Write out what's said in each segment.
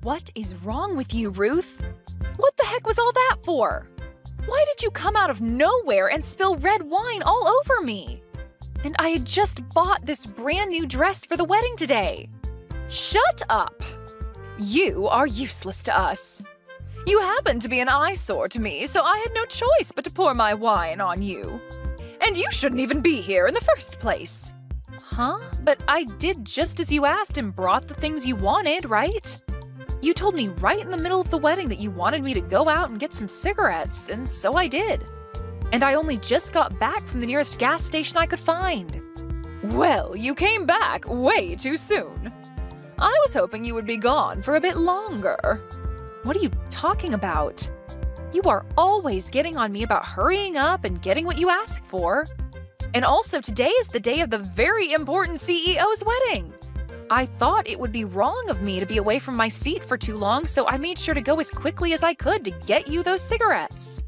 What is wrong with you, Ruth? What the heck was all that for? Why did you come out of nowhere and spill red wine all over me? And I had just bought this brand new dress for the wedding today. Shut up! You are useless to us. You happen to be an eyesore to me, so I had no choice but to pour my wine on you. And you shouldn't even be here in the first place. Huh? But I did just as you asked and brought the things you wanted, right? You told me right in the middle of the wedding that you wanted me to go out and get some cigarettes, and so I did. And I only just got back from the nearest gas station I could find. Well, you came back way too soon. I was hoping you would be gone for a bit longer. What are you talking about? You are always getting on me about hurrying up and getting what you ask for. And also, today is the day of the very important CEO's wedding. I thought it would be wrong of me to be away from my seat for too long, so I made sure to go as quickly as I could to get you those cigarettes.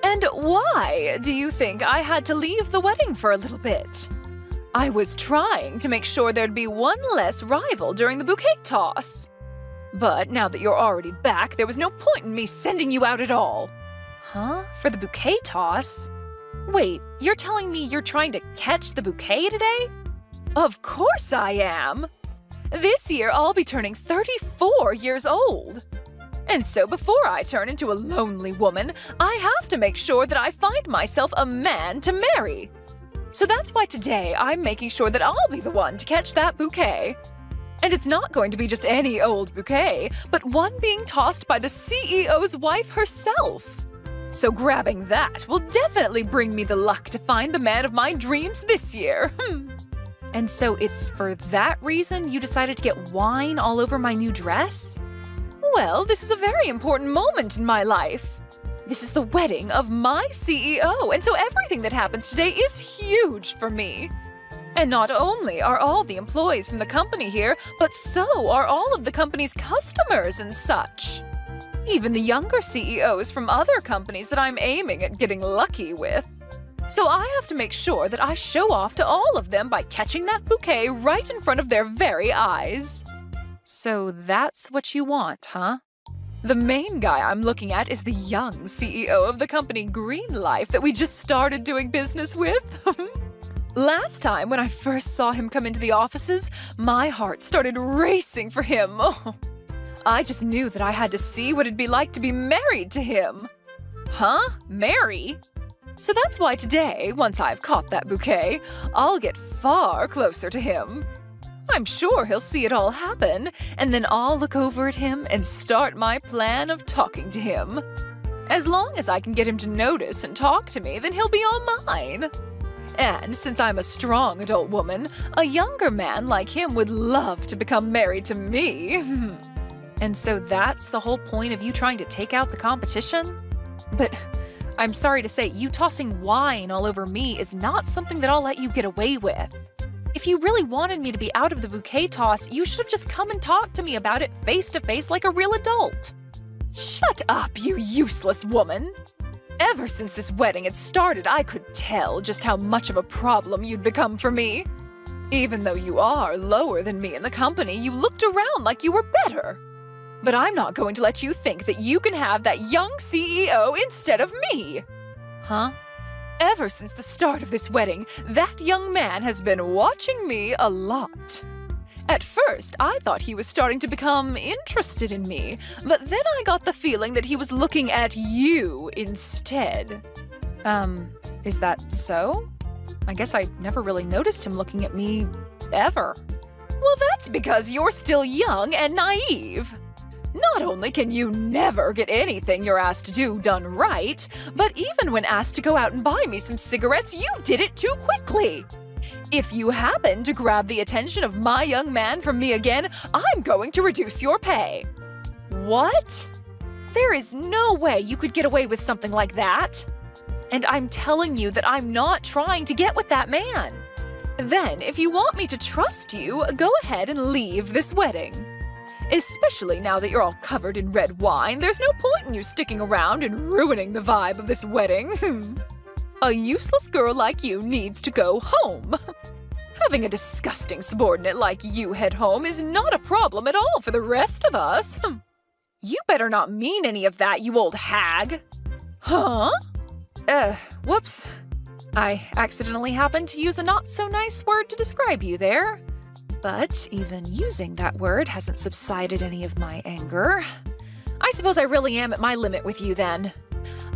And why do you think I had to leave the wedding for a little bit? I was trying to make sure there'd be one less rival during the bouquet toss. But now that you're already back, there was no point in me sending you out at all. Huh? For the bouquet toss? Wait, you're telling me you're trying to catch the bouquet today? Of course I am! This year I'll be turning 34 years old. And so before I turn into a lonely woman, I have to make sure that I find myself a man to marry. So that's why today I'm making sure that I'll be the one to catch that bouquet. And it's not going to be just any old bouquet, but one being tossed by the CEO's wife herself. So grabbing that will definitely bring me the luck to find the man of my dreams this year. And so it's for that reason you decided to get wine all over my new dress? Well, this is a very important moment in my life. This is the wedding of my CEO, and so everything that happens today is huge for me. And not only are all the employees from the company here, but so are all of the company's customers and such. Even the younger CEOs from other companies that I'm aiming at getting lucky with. So I have to make sure that I show off to all of them by catching that bouquet right in front of their very eyes. So that's what you want, huh? The main guy I'm looking at is the young CEO of the company Green Life that we just started doing business with. Last time when I first saw him come into the offices, my heart started racing for him. I just knew that I had to see what it'd be like to be married to him. Huh? Marry? So that's why today, once I've caught that bouquet, I'll get far closer to him. I'm sure he'll see it all happen, and then I'll look over at him and start my plan of talking to him. As long as I can get him to notice and talk to me, then he'll be all mine. And since I'm a strong adult woman, a younger man like him would love to become married to me. And so that's the whole point of you trying to take out the competition? But I'm sorry to say, you tossing wine all over me is not something that I'll let you get away with. If you really wanted me to be out of the bouquet toss, you should have just come and talked to me about it face to face like a real adult. Shut up, you useless woman! Ever since this wedding had started, I could tell just how much of a problem you'd become for me. Even though you are lower than me in the company, you looked around like you were better. But I'm not going to let you think that you can have that young CEO instead of me. Huh? Ever since the start of this wedding, that young man has been watching me a lot. At first, I thought he was starting to become interested in me, but then I got the feeling that he was looking at you instead. Is that so? I guess I never really noticed him looking at me, ever. Well, that's because you're still young and naive. Not only can you never get anything you're asked to do done right, but even when asked to go out and buy me some cigarettes, you did it too quickly. If you happen to grab the attention of my young man from me again, I'm going to reduce your pay. What? There is no way you could get away with something like that. And I'm telling you that I'm not trying to get with that man. Then, if you want me to trust you, go ahead and leave this wedding. Especially now that you're all covered in red wine, there's no point in you sticking around and ruining the vibe of this wedding. A useless girl like you needs to go home. Having a disgusting subordinate like you head home is not a problem at all for the rest of us. You better not mean any of that, you old hag. Huh? Whoops. I accidentally happened to use a not-so-nice word to describe you there. But even using that word hasn't subsided any of my anger. I suppose I really am at my limit with you then.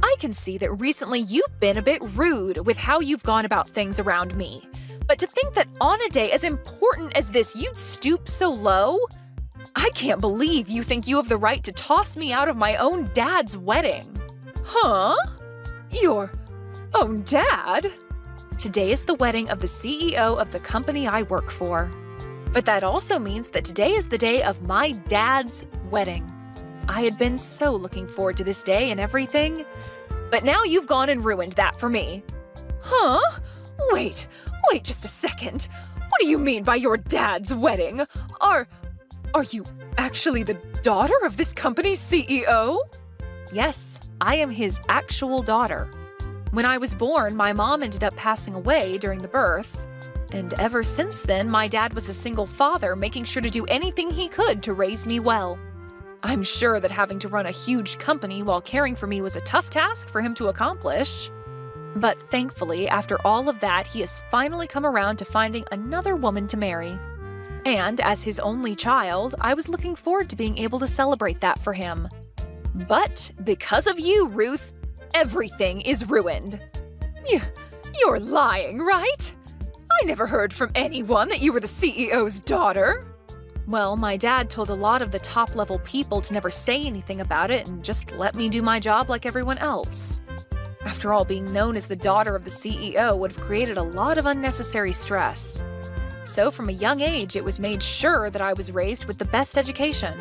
I can see that recently you've been a bit rude with how you've gone about things around me. But to think that on a day as important as this you'd stoop so low? I can't believe you think you have the right to toss me out of my own dad's wedding. Huh? Your own dad? Today is the wedding of the CEO of the company I work for. But that also means that today is the day of my dad's wedding. I had been so looking forward to this day and everything. But now you've gone and ruined that for me. Huh? Wait just a second. What do you mean by your dad's wedding? Are you actually the daughter of this company's CEO? Yes, I am his actual daughter. When I was born, my mom ended up passing away during the birth. And ever since then, my dad was a single father, making sure to do anything he could to raise me well. I'm sure that having to run a huge company while caring for me was a tough task for him to accomplish. But thankfully, after all of that, he has finally come around to finding another woman to marry. And as his only child, I was looking forward to being able to celebrate that for him. But because of you, Ruth, everything is ruined. You're lying, right? I never heard from anyone that you were the CEO's daughter. Well, my dad told a lot of the top-level people to never say anything about it and just let me do my job like everyone else. After all, being known as the daughter of the CEO would have created a lot of unnecessary stress. So from a young age, it was made sure that I was raised with the best education.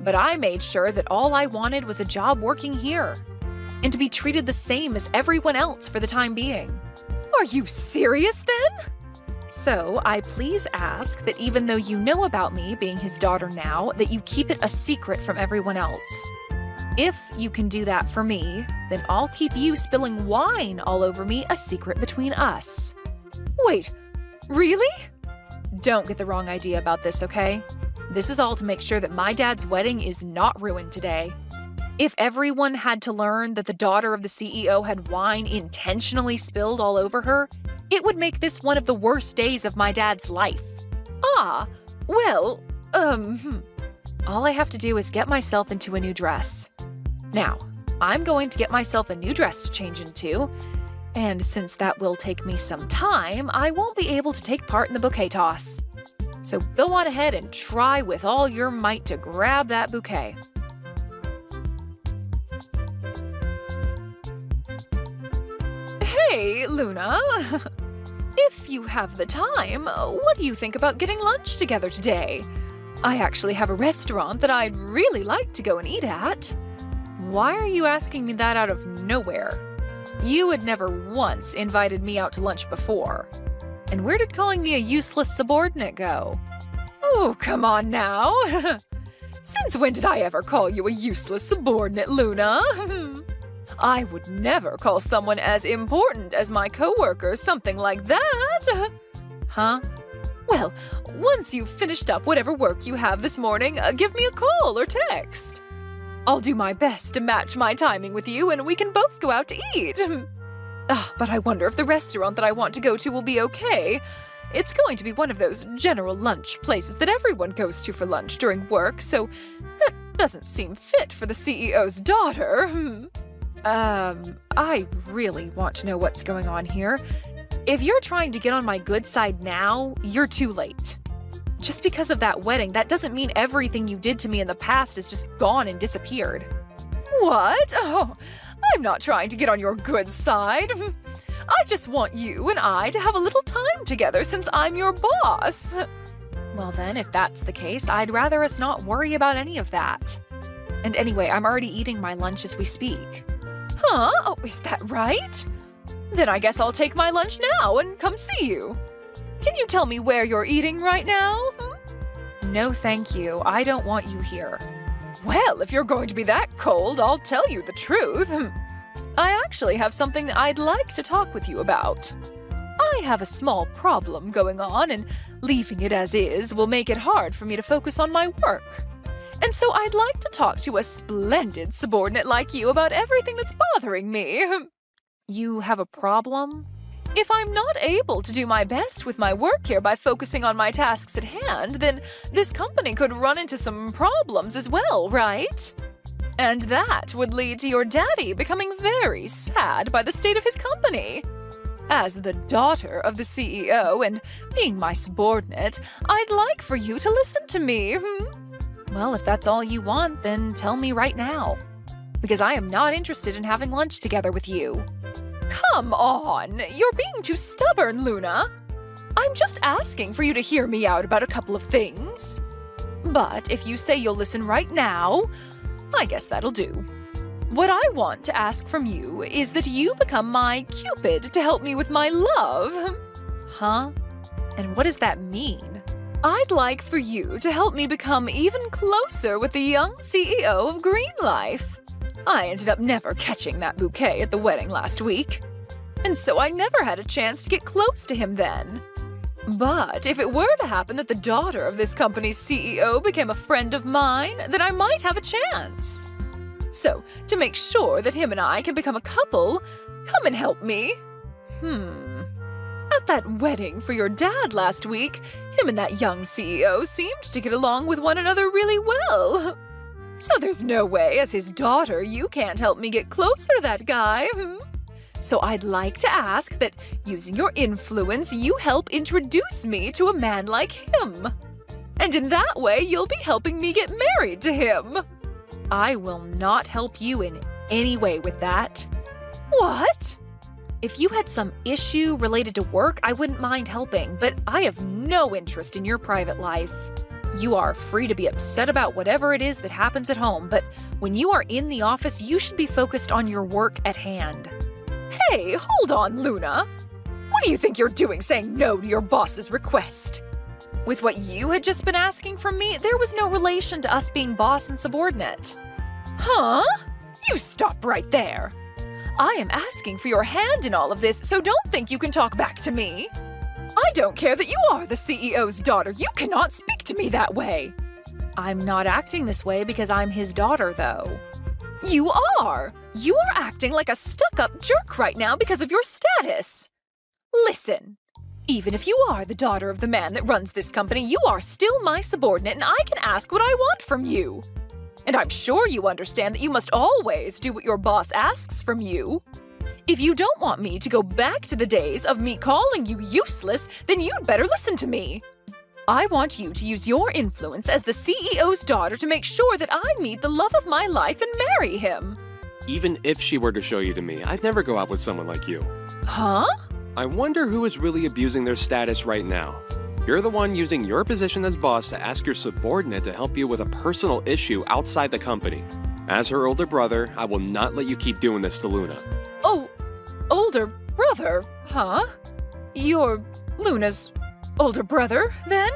But I made sure that all I wanted was a job working here, and to be treated the same as everyone else for the time being. Are you serious then? So I please ask that even though you know about me being his daughter now, that you keep it a secret from everyone else. If you can do that for me, then I'll keep you spilling wine all over me a secret between us. Wait, really? Don't get the wrong idea about this, okay? This is all to make sure that my dad's wedding is not ruined today. If everyone had to learn that the daughter of the CEO had wine intentionally spilled all over her, it would make this one of the worst days of my dad's life. Well, all I have to do is get myself into a new dress. Now, I'm going to get myself a new dress to change into, and since that will take me some time, I won't be able to take part in the bouquet toss. So go on ahead and try with all your might to grab that bouquet. Hey, Luna. If you have the time, what do you think about getting lunch together today? I actually have a restaurant that I'd really like to go and eat at. Why are you asking me that out of nowhere? You had never once invited me out to lunch before. And where did calling me a useless subordinate go? Oh, come on now. Since when did I ever call you a useless subordinate, Luna? I would never call someone as important as my coworker something like that. Huh? Well, once you've finished up whatever work you have this morning, give me a call or text. I'll do my best to match my timing with you and we can both go out to eat. But I wonder if the restaurant that I want to go to will be okay. It's going to be one of those general lunch places that everyone goes to for lunch during work, so that doesn't seem fit for the CEO's daughter. I really want to know what's going on here. If you're trying to get on my good side now, you're too late. Just because of that wedding, that doesn't mean everything you did to me in the past is just gone and disappeared. What? Oh, I'm not trying to get on your good side. I just want you and I to have a little time together since I'm your boss. Well then, if that's the case, I'd rather us not worry about any of that. And anyway, I'm already eating my lunch as we speak. Huh? Oh, is that right? Then I guess I'll take my lunch now and come see you. Can you tell me where you're eating right now? No, thank you. I don't want you here. Well, if you're going to be that cold, I'll tell you the truth. I actually have something that I'd like to talk with you about. I have a small problem going on, and leaving it as is will make it hard for me to focus on my work. And so I'd like to talk to a splendid subordinate like you about everything that's bothering me. You have a problem? If I'm not able to do my best with my work here by focusing on my tasks at hand, then this company could run into some problems as well, right? And that would lead to your daddy becoming very sad by the state of his company. As the daughter of the CEO and being my subordinate, I'd like for you to listen to me. Well, if that's all you want, then tell me right now. Because I am not interested in having lunch together with you. Come on! You're being too stubborn, Luna. I'm just asking for you to hear me out about a couple of things. But if you say you'll listen right now, I guess that'll do. What I want to ask from you is that you become my Cupid to help me with my love. Huh? And what does that mean? I'd like for you to help me become even closer with the young CEO of Green Life. I ended up never catching that bouquet at the wedding last week, and so I never had a chance to get close to him then. But if it were to happen that the daughter of this company's CEO became a friend of mine, then I might have a chance. So, to make sure that him and I can become a couple, come and help me. At that wedding for your dad last week, him and that young CEO seemed to get along with one another really well. So there's no way, as his daughter, you can't help me get closer to that guy. So I'd like to ask that, using your influence, you help introduce me to a man like him. And in that way, you'll be helping me get married to him. I will not help you in any way with that. What? If you had some issue related to work, I wouldn't mind helping, but I have no interest in your private life. You are free to be upset about whatever it is that happens at home, but when you are in the office, you should be focused on your work at hand. Hey, hold on, Luna. What do you think you're doing saying no to your boss's request? With what you had just been asking from me, there was no relation to us being boss and subordinate. Huh? You stop right there. I am asking for your hand in all of this, so don't think you can talk back to me. I don't care that you are the CEO's daughter. You cannot speak to me that way. I'm not acting this way because I'm his daughter, though. You are! You are acting like a stuck-up jerk right now because of your status. Listen, even if you are the daughter of the man that runs this company, you are still my subordinate and I can ask what I want from you. And I'm sure you understand that you must always do what your boss asks from you. If you don't want me to go back to the days of me calling you useless, then you'd better listen to me. I want you to use your influence as the CEO's daughter to make sure that I meet the love of my life and marry him. Even if she were to show you to me, I'd never go out with someone like you. Huh? I wonder who is really abusing their status right now. You're the one using your position as boss to ask your subordinate to help you with a personal issue outside the company. As her older brother, I will not let you keep doing this to Luna. Oh, older brother, huh? You're Luna's older brother, then?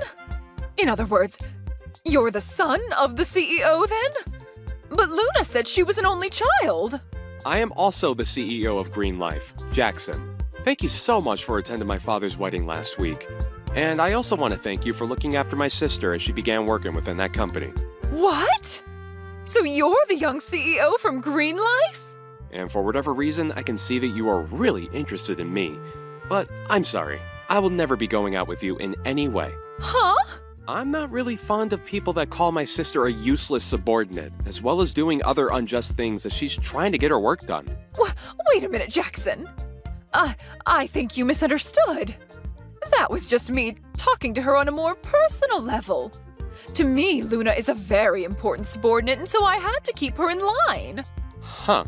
In other words, you're the son of the CEO, then? But Luna said she was an only child. I am also the CEO of Green Life, Jackson. Thank you so much for attending my father's wedding last week. And I also want to thank you for looking after my sister as she began working within that company. What? So you're the young CEO from Green Life? And for whatever reason, I can see that you are really interested in me. But I'm sorry, I will never be going out with you in any way. Huh? I'm not really fond of people that call my sister a useless subordinate, as well as doing other unjust things as she's trying to get her work done. Wait a minute, Jackson. I think you misunderstood. That was just me talking to her on a more personal level. To me, Luna is a very important subordinate, and so I had to keep her in line. Huh.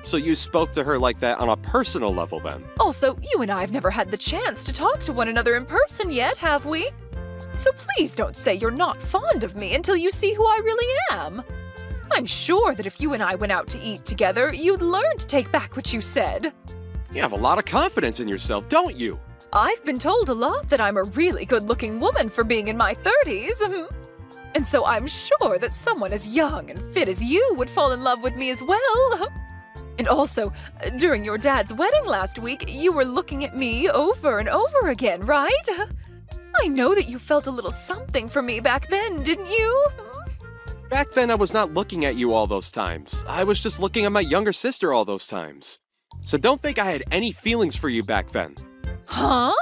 So you spoke to her like that on a personal level then? Also, you and I have never had the chance to talk to one another in person yet, have we? So please don't say you're not fond of me until you see who I really am. I'm sure that if you and I went out to eat together, you'd learn to take back what you said. You have a lot of confidence in yourself, don't you? I've been told a lot that I'm a really good-looking woman for being in my 30s. And so I'm sure that someone as young and fit as you would fall in love with me as well. And also, during your dad's wedding last week, you were looking at me over and over again, right? I know that you felt a little something for me back then, didn't you? Back then, I was not looking at you all those times. I was just looking at my younger sister all those times. So don't think I had any feelings for you back then. Huh?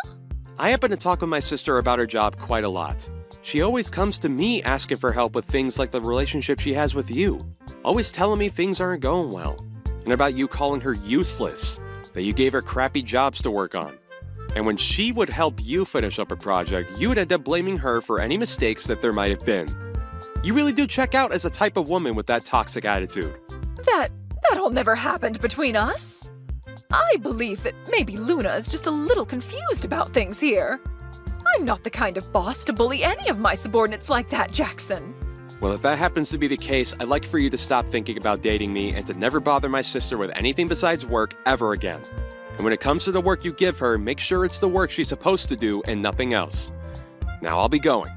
I happen to talk with my sister about her job quite a lot. She always comes to me asking for help with things like the relationship she has with you. Always telling me things aren't going well. And about you calling her useless, that you gave her crappy jobs to work on. And when she would help you finish up a project, you would end up blaming her for any mistakes that there might have been. You really do check out as a type of woman with that toxic attitude. That all never happened between us. I believe that maybe Luna is just a little confused about things here. I'm not the kind of boss to bully any of my subordinates like that, Jackson. Well, if that happens to be the case, I'd like for you to stop thinking about dating me and to never bother my sister with anything besides work ever again. And when it comes to the work you give her, make sure it's the work she's supposed to do and nothing else. Now I'll be going.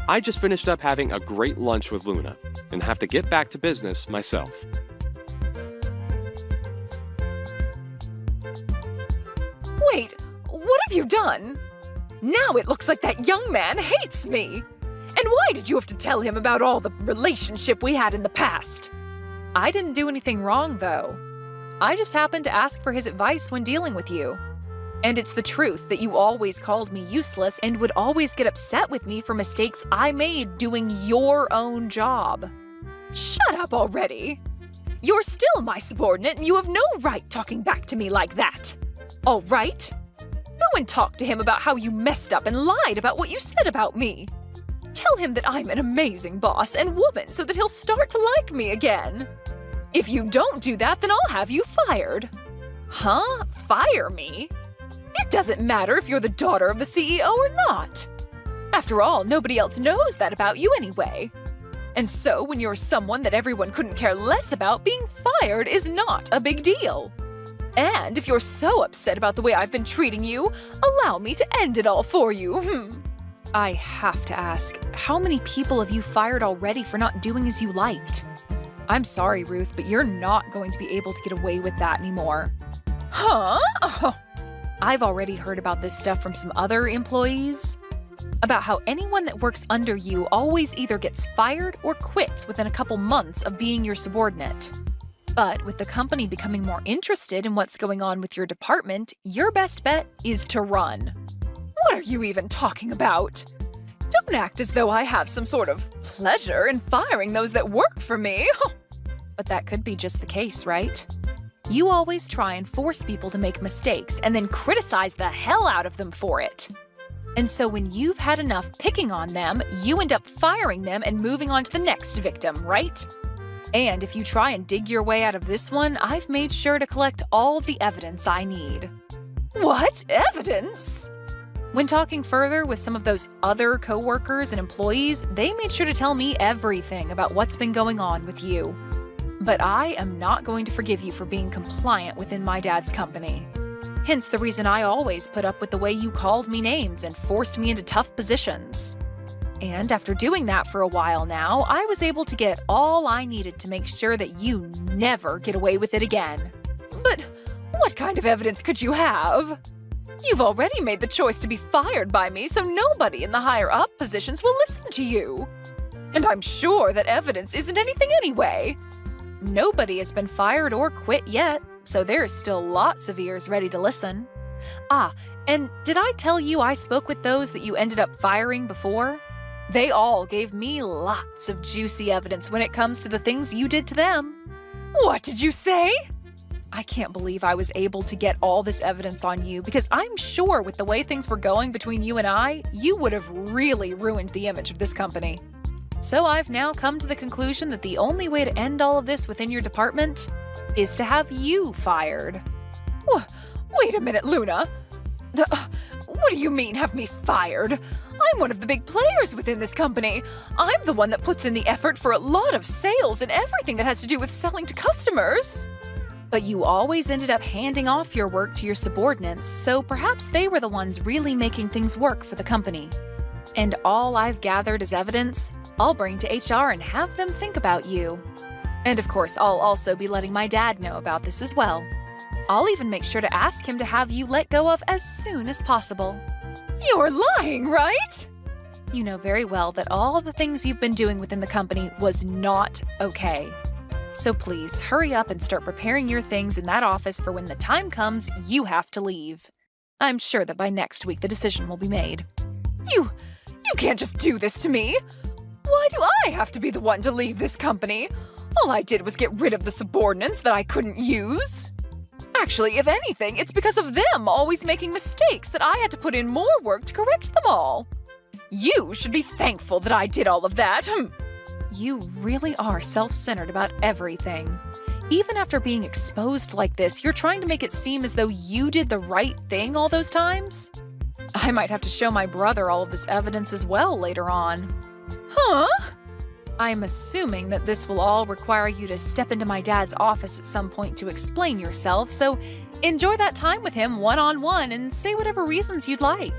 I just finished up having a great lunch with Luna and have to get back to business myself. Wait, what have you done? Now it looks like that young man hates me. And why did you have to tell him about all the relationship we had in the past? I didn't do anything wrong, though. I just happened to ask for his advice when dealing with you. And it's the truth that you always called me useless and would always get upset with me for mistakes I made doing your own job. Shut up already! You're still my subordinate and you have no right talking back to me like that. All right? Go and talk to him about how you messed up and lied about what you said about me. Tell him that I'm an amazing boss and woman so that he'll start to like me again. If you don't do that, then I'll have you fired. Huh? Fire me? It doesn't matter if you're the daughter of the CEO or not. After all, nobody else knows that about you anyway. And so when you're someone that everyone couldn't care less about, being fired is not a big deal. And if you're so upset about the way I've been treating you, allow me to end it all for you. I have to ask, how many people have you fired already for not doing as you liked? I'm sorry, Ruth, but you're not going to be able to get away with that anymore. Huh? Oh. I've already heard about this stuff from some other employees. About how anyone that works under you always either gets fired or quits within a couple months of being your subordinate. But with the company becoming more interested in what's going on with your department, your best bet is to run. What are you even talking about? Don't act as though I have some sort of pleasure in firing those that work for me. But that could be just the case, right? You always try and force people to make mistakes and then criticize the hell out of them for it. And so when you've had enough picking on them, you end up firing them and moving on to the next victim, right? And if you try and dig your way out of this one, I've made sure to collect all the evidence I need. What? Evidence? When talking further with some of those other coworkers and employees, they made sure to tell me everything about what's been going on with you. But I am not going to forgive you for being compliant within my dad's company. Hence the reason I always put up with the way you called me names and forced me into tough positions. And after doing that for a while now, I was able to get all I needed to make sure that you never get away with it again. But what kind of evidence could you have? You've already made the choice to be fired by me, so nobody in the higher-up positions will listen to you. And I'm sure that evidence isn't anything anyway. Nobody has been fired or quit yet, so there's still lots of ears ready to listen. Ah, and did I tell you I spoke with those that you ended up firing before? They all gave me lots of juicy evidence when it comes to the things you did to them. What did you say? I can't believe I was able to get all this evidence on you because I'm sure with the way things were going between you and I, you would have really ruined the image of this company. So I've now come to the conclusion that the only way to end all of this within your department is to have you fired. Wait a minute, Luna. What do you mean, have me fired? I'm one of the big players within this company. I'm the one that puts in the effort for a lot of sales and everything that has to do with selling to customers. But you always ended up handing off your work to your subordinates, so perhaps they were the ones really making things work for the company. And all I've gathered as evidence, I'll bring to HR and have them think about you. And of course, I'll also be letting my dad know about this as well. I'll even make sure to ask him to have you let go of as soon as possible. You're lying, right? You know very well that all the things you've been doing within the company was not okay. So please, hurry up and start preparing your things in that office for when the time comes you have to leave. I'm sure that by next week the decision will be made. You can't just do this to me! Why do I have to be the one to leave this company? All I did was get rid of the subordinates that I couldn't use. Actually, if anything, it's because of them always making mistakes that I had to put in more work to correct them all. You should be thankful that I did all of that. You really are self-centered about everything. Even after being exposed like this, you're trying to make it seem as though you did the right thing all those times? I might have to show my brother all of this evidence as well later on. Huh? I'm assuming that this will all require you to step into my dad's office at some point to explain yourself, so enjoy that time with him one-on-one and say whatever reasons you'd like.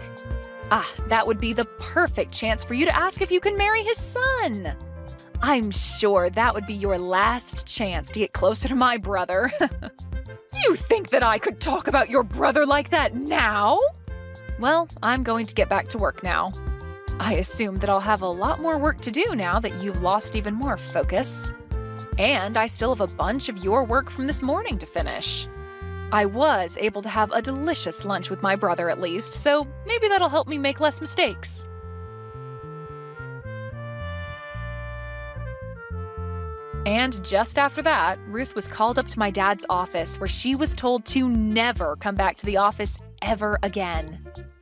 That would be the perfect chance for you to ask if you can marry his son. I'm sure that would be your last chance to get closer to my brother. You think that I could talk about your brother like that now? Well, I'm going to get back to work now. I assume that I'll have a lot more work to do now that you've lost even more focus. And I still have a bunch of your work from this morning to finish. I was able to have a delicious lunch with my brother at least, so maybe that'll help me make less mistakes. And just after that, Ruth was called up to my dad's office where she was told to never come back to the office ever again.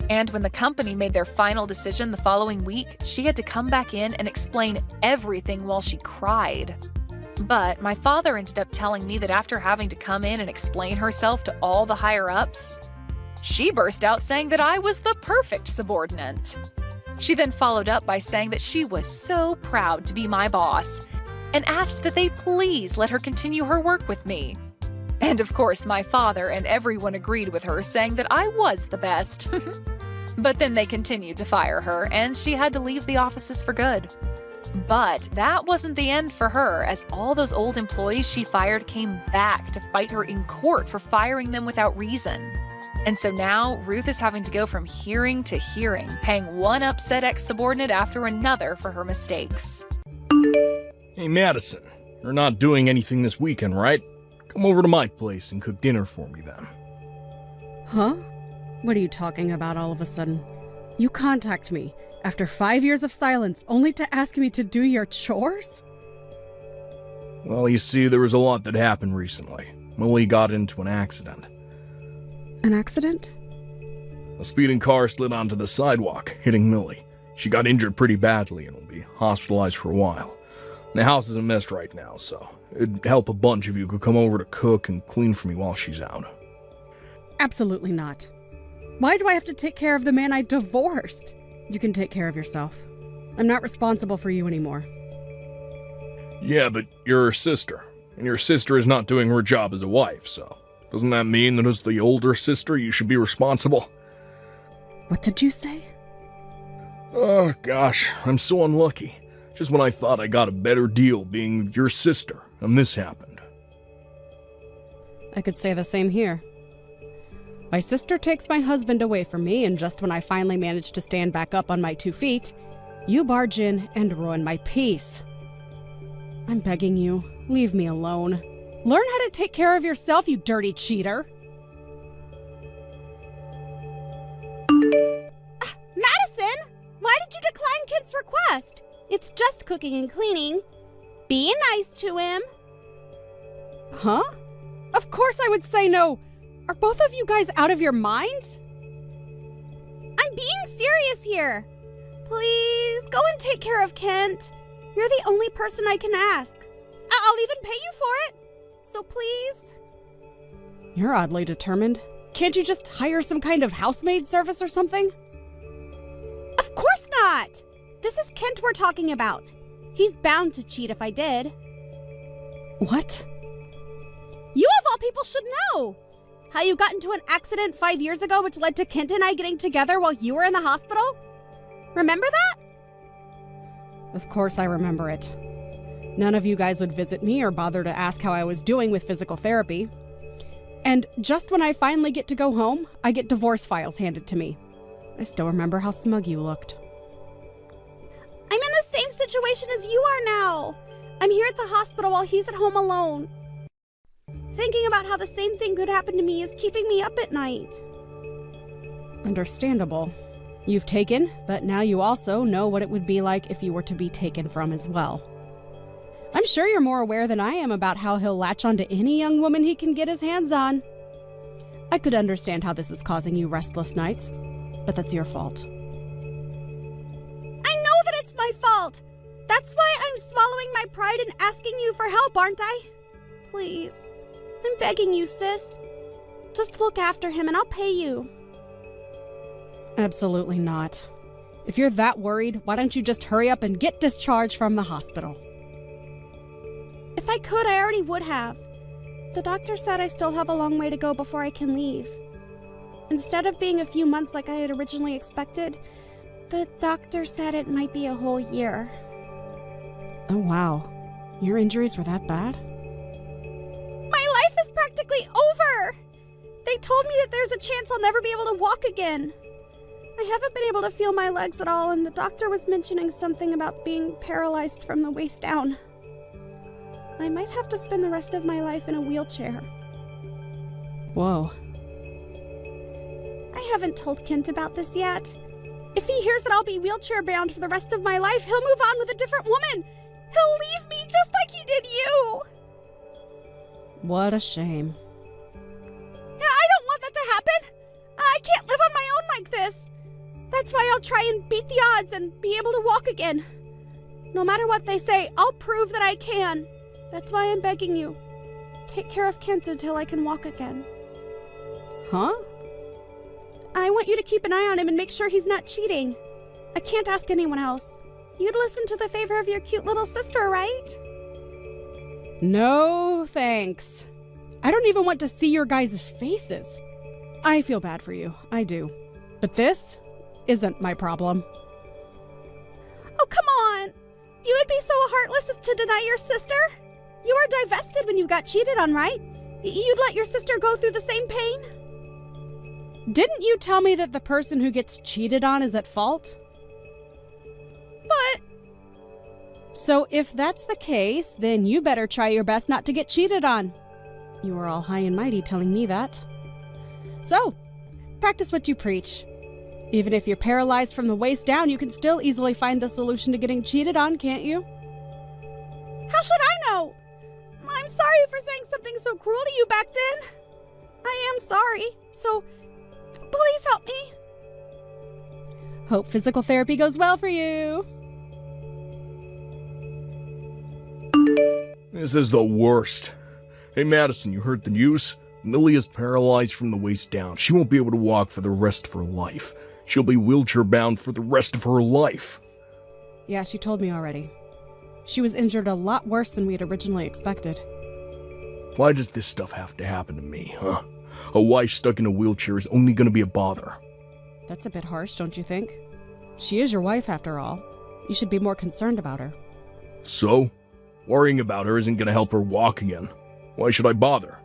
And when the company made their final decision the following week, she had to come back in and explain everything while she cried. But my father ended up telling me that after having to come in and explain herself to all the higher-ups, she burst out saying that I was the perfect subordinate. She then followed up by saying that she was so proud to be my boss and asked that they please let her continue her work with me. And of course, my father and everyone agreed with her, saying that I was the best. But then they continued to fire her, and she had to leave the offices for good. But that wasn't the end for her, as all those old employees she fired came back to fight her in court for firing them without reason. And so now, Ruth is having to go from hearing to hearing, paying one upset ex-subordinate after another for her mistakes. Hey, Madison, you're not doing anything this weekend, right? Come over to my place and cook dinner for me then. Huh? What are you talking about all of a sudden? You contact me after 5 years of silence only to ask me to do your chores? Well, you see, there was a lot that happened recently. Millie got into an accident. An accident? A speeding car slid onto the sidewalk, hitting Millie. She got injured pretty badly and will be hospitalized for a while. The house is a mess right now, so it'd help a bunch if you could come over to cook and clean for me while she's out. Absolutely not. Why do I have to take care of the man I divorced? You can take care of yourself. I'm not responsible for you anymore. Yeah, but you're her sister, and your sister is not doing her job as a wife, so doesn't that mean that as the older sister you should be responsible? What did you say? Oh gosh, I'm so unlucky. Just when I thought I got a better deal being your sister, and this happened. I could say the same here. My sister takes my husband away from me, and just when I finally manage to stand back up on my 2 feet, you barge in and ruin my peace. I'm begging you, leave me alone. Learn how to take care of yourself, you dirty cheater. Madison, why did you decline Kent's request? It's just cooking and cleaning. Be nice to him. Huh? Of course I would say no. Are both of you guys out of your minds? I'm being serious here. Please, go and take care of Kent. You're the only person I can ask. I'll even pay you for it. So please. You're oddly determined. Can't you just hire some kind of housemaid service or something? Of course not. This is Kent we're talking about. He's bound to cheat if I did. What? You of all people should know. How you got into an accident 5 years ago which led to Kent and I getting together while you were in the hospital? Remember that? Of course I remember it. None of you guys would visit me or bother to ask how I was doing with physical therapy. And just when I finally get to go home, I get divorce files handed to me. I still remember how smug you looked. I'm in the same situation as you are now. I'm here at the hospital while he's at home alone. Thinking about how the same thing could happen to me is keeping me up at night. Understandable. You've taken, but now you also know what it would be like if you were to be taken from as well. I'm sure you're more aware than I am about how he'll latch onto any young woman he can get his hands on. I could understand how this is causing you restless nights, but that's your fault. I know that it's my fault. That's why I'm swallowing my pride and asking you for help, aren't I? Please. I'm begging you, sis. Just look after him and I'll pay you. Absolutely not. If you're that worried, why don't you just hurry up and get discharged from the hospital? If I could, I already would have. The doctor said I still have a long way to go before I can leave. Instead of being a few months like I had originally expected, the doctor said it might be a whole year. Oh wow. Your injuries were that bad? My life is practically over! They told me that there's a chance I'll never be able to walk again. I haven't been able to feel my legs at all, and the doctor was mentioning something about being paralyzed from the waist down. I might have to spend the rest of my life in a wheelchair. Whoa. I haven't told Kent about this yet. If he hears that I'll be wheelchair bound for the rest of my life, he'll move on with a different woman. He'll leave me just like he did you. What a shame. I don't want that to happen. I can't live on my own like this. That's why I'll try and beat the odds and be able to walk again. No matter what they say, I'll prove that I can. That's why I'm begging you. Take care of Kent until I can walk again. Huh? I want you to keep an eye on him and make sure he's not cheating. I can't ask anyone else. You'd listen to the favor of your cute little sister, right? No, thanks. I don't even want to see your guys' faces. I feel bad for you. I do. But this isn't my problem. Oh, come on. You would be so heartless as to deny your sister? You were divested when you got cheated on, right? You'd let your sister go through the same pain? Didn't you tell me that the person who gets cheated on is at fault? But... So if that's the case, then you better try your best not to get cheated on. You were all high and mighty telling me that. So, practice what you preach. Even if you're paralyzed from the waist down, you can still easily find a solution to getting cheated on, can't you? How should I know? I'm sorry for saying something so cruel to you back then. I am sorry, so please help me. Hope physical therapy goes well for you. This is the worst. Hey Madison, you heard the news? Millie is paralyzed from the waist down. She won't be able to walk for the rest of her life. She'll be wheelchair bound for the rest of her life. Yeah, she told me already. She was injured a lot worse than we had originally expected. Why does this stuff have to happen to me, huh? A wife stuck in a wheelchair is only gonna be a bother. That's a bit harsh, don't you think? She is your wife, after all. You should be more concerned about her. So? Worrying about her isn't gonna help her walk again. Why should I bother?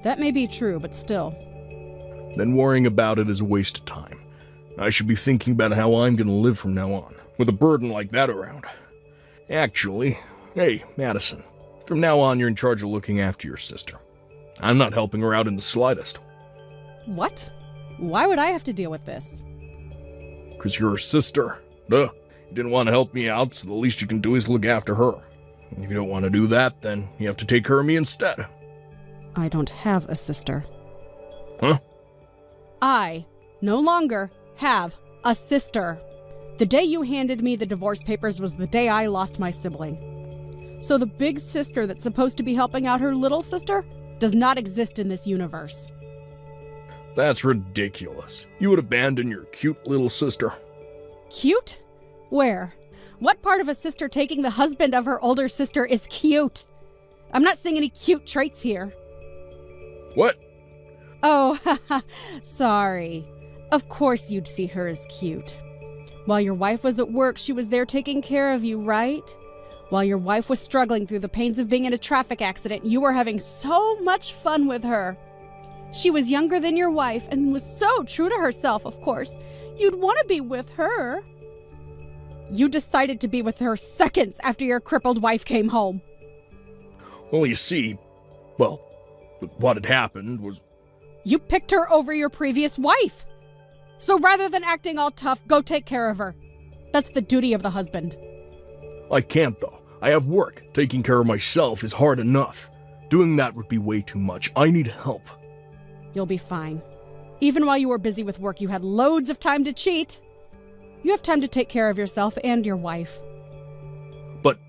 That may be true, but still. Then worrying about it is a waste of time. I should be thinking about how I'm gonna live from now on, with a burden like that around. Actually, hey, Madison, from now on you're in charge of looking after your sister. I'm not helping her out in the slightest. What? Why would I have to deal with this? 'Cause you're her sister. Duh. You didn't want to help me out, so the least you can do is look after her. And if you don't want to do that, then you have to take care of me instead. I don't have a sister. Huh? I no longer have a sister. The day you handed me the divorce papers was the day I lost my sibling. So the big sister that's supposed to be helping out her little sister does not exist in this universe. That's ridiculous. You would abandon your cute little sister. Cute? Where? What part of a sister taking the husband of her older sister is cute? I'm not seeing any cute traits here. What? Oh, sorry. Of course you'd see her as cute. While your wife was at work, she was there taking care of you, right? While your wife was struggling through the pains of being in a traffic accident, you were having so much fun with her. She was younger than your wife and was so true to herself, of course. You'd want to be with her. You decided to be with her seconds after your crippled wife came home. Well, you see, what had happened was... You picked her over your previous wife. So rather than acting all tough, go take care of her. That's the duty of the husband. I can't, though. I have work. Taking care of myself is hard enough. Doing that would be way too much. I need help. You'll be fine. Even while you were busy with work, you had loads of time to cheat. You have time to take care of yourself and your wife. But...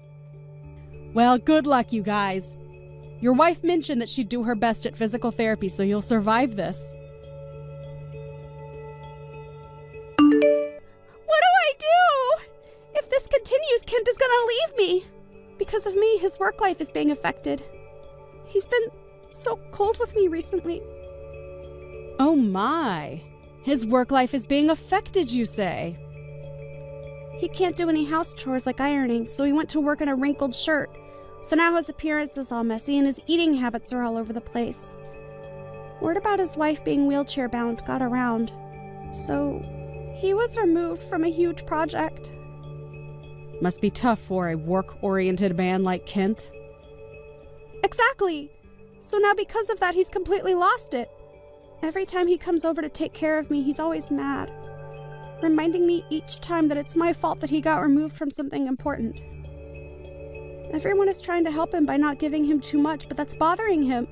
Well, good luck, you guys. Your wife mentioned that she'd do her best at physical therapy, so you'll survive this. What do I do? If this continues, Kent is gonna leave me. Because of me, his work life is being affected. He's been so cold with me recently. Oh my. His work life is being affected, you say? He can't do any house chores like ironing, so he went to work in a wrinkled shirt. So now his appearance is all messy and his eating habits are all over the place. Word about his wife being wheelchair bound got around. So he was removed from a huge project. Must be tough for a work-oriented man like Kent. Exactly. So now because of that, he's completely lost it. Every time he comes over to take care of me, he's always mad, reminding me each time that it's my fault that he got removed from something important. Everyone is trying to help him by not giving him too much, but that's bothering him.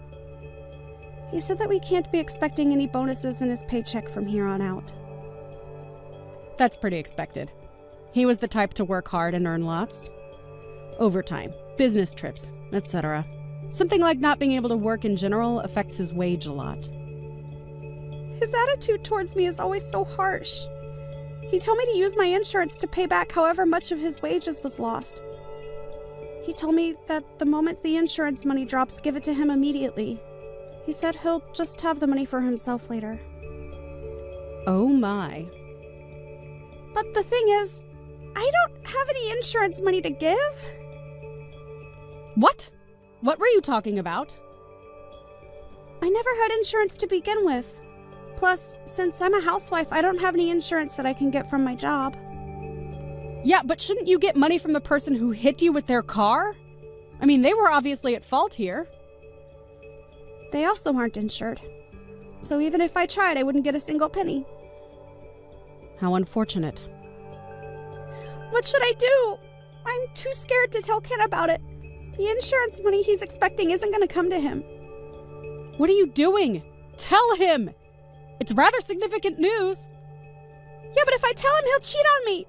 He said that we can't be expecting any bonuses in his paycheck from here on out. That's pretty expected. He was the type to work hard and earn lots. Overtime, business trips, etc. Something like not being able to work in general affects his wage a lot. His attitude towards me is always so harsh. He told me to use my insurance to pay back however much of his wages was lost. He told me that the moment the insurance money drops, give it to him immediately. He said he'll just have the money for himself later. Oh my. But the thing is, I don't have any insurance money to give. What? What were you talking about? I never had insurance to begin with. Plus, since I'm a housewife, I don't have any insurance that I can get from my job. Yeah, but shouldn't you get money from the person who hit you with their car? I mean, they were obviously at fault here. They also aren't insured. So even if I tried, I wouldn't get a single penny. How unfortunate. What should I do? I'm too scared to tell Ken about it. The insurance money he's expecting isn't going to come to him. What are you doing? Tell him! It's rather significant news. Yeah, but if I tell him, he'll cheat on me.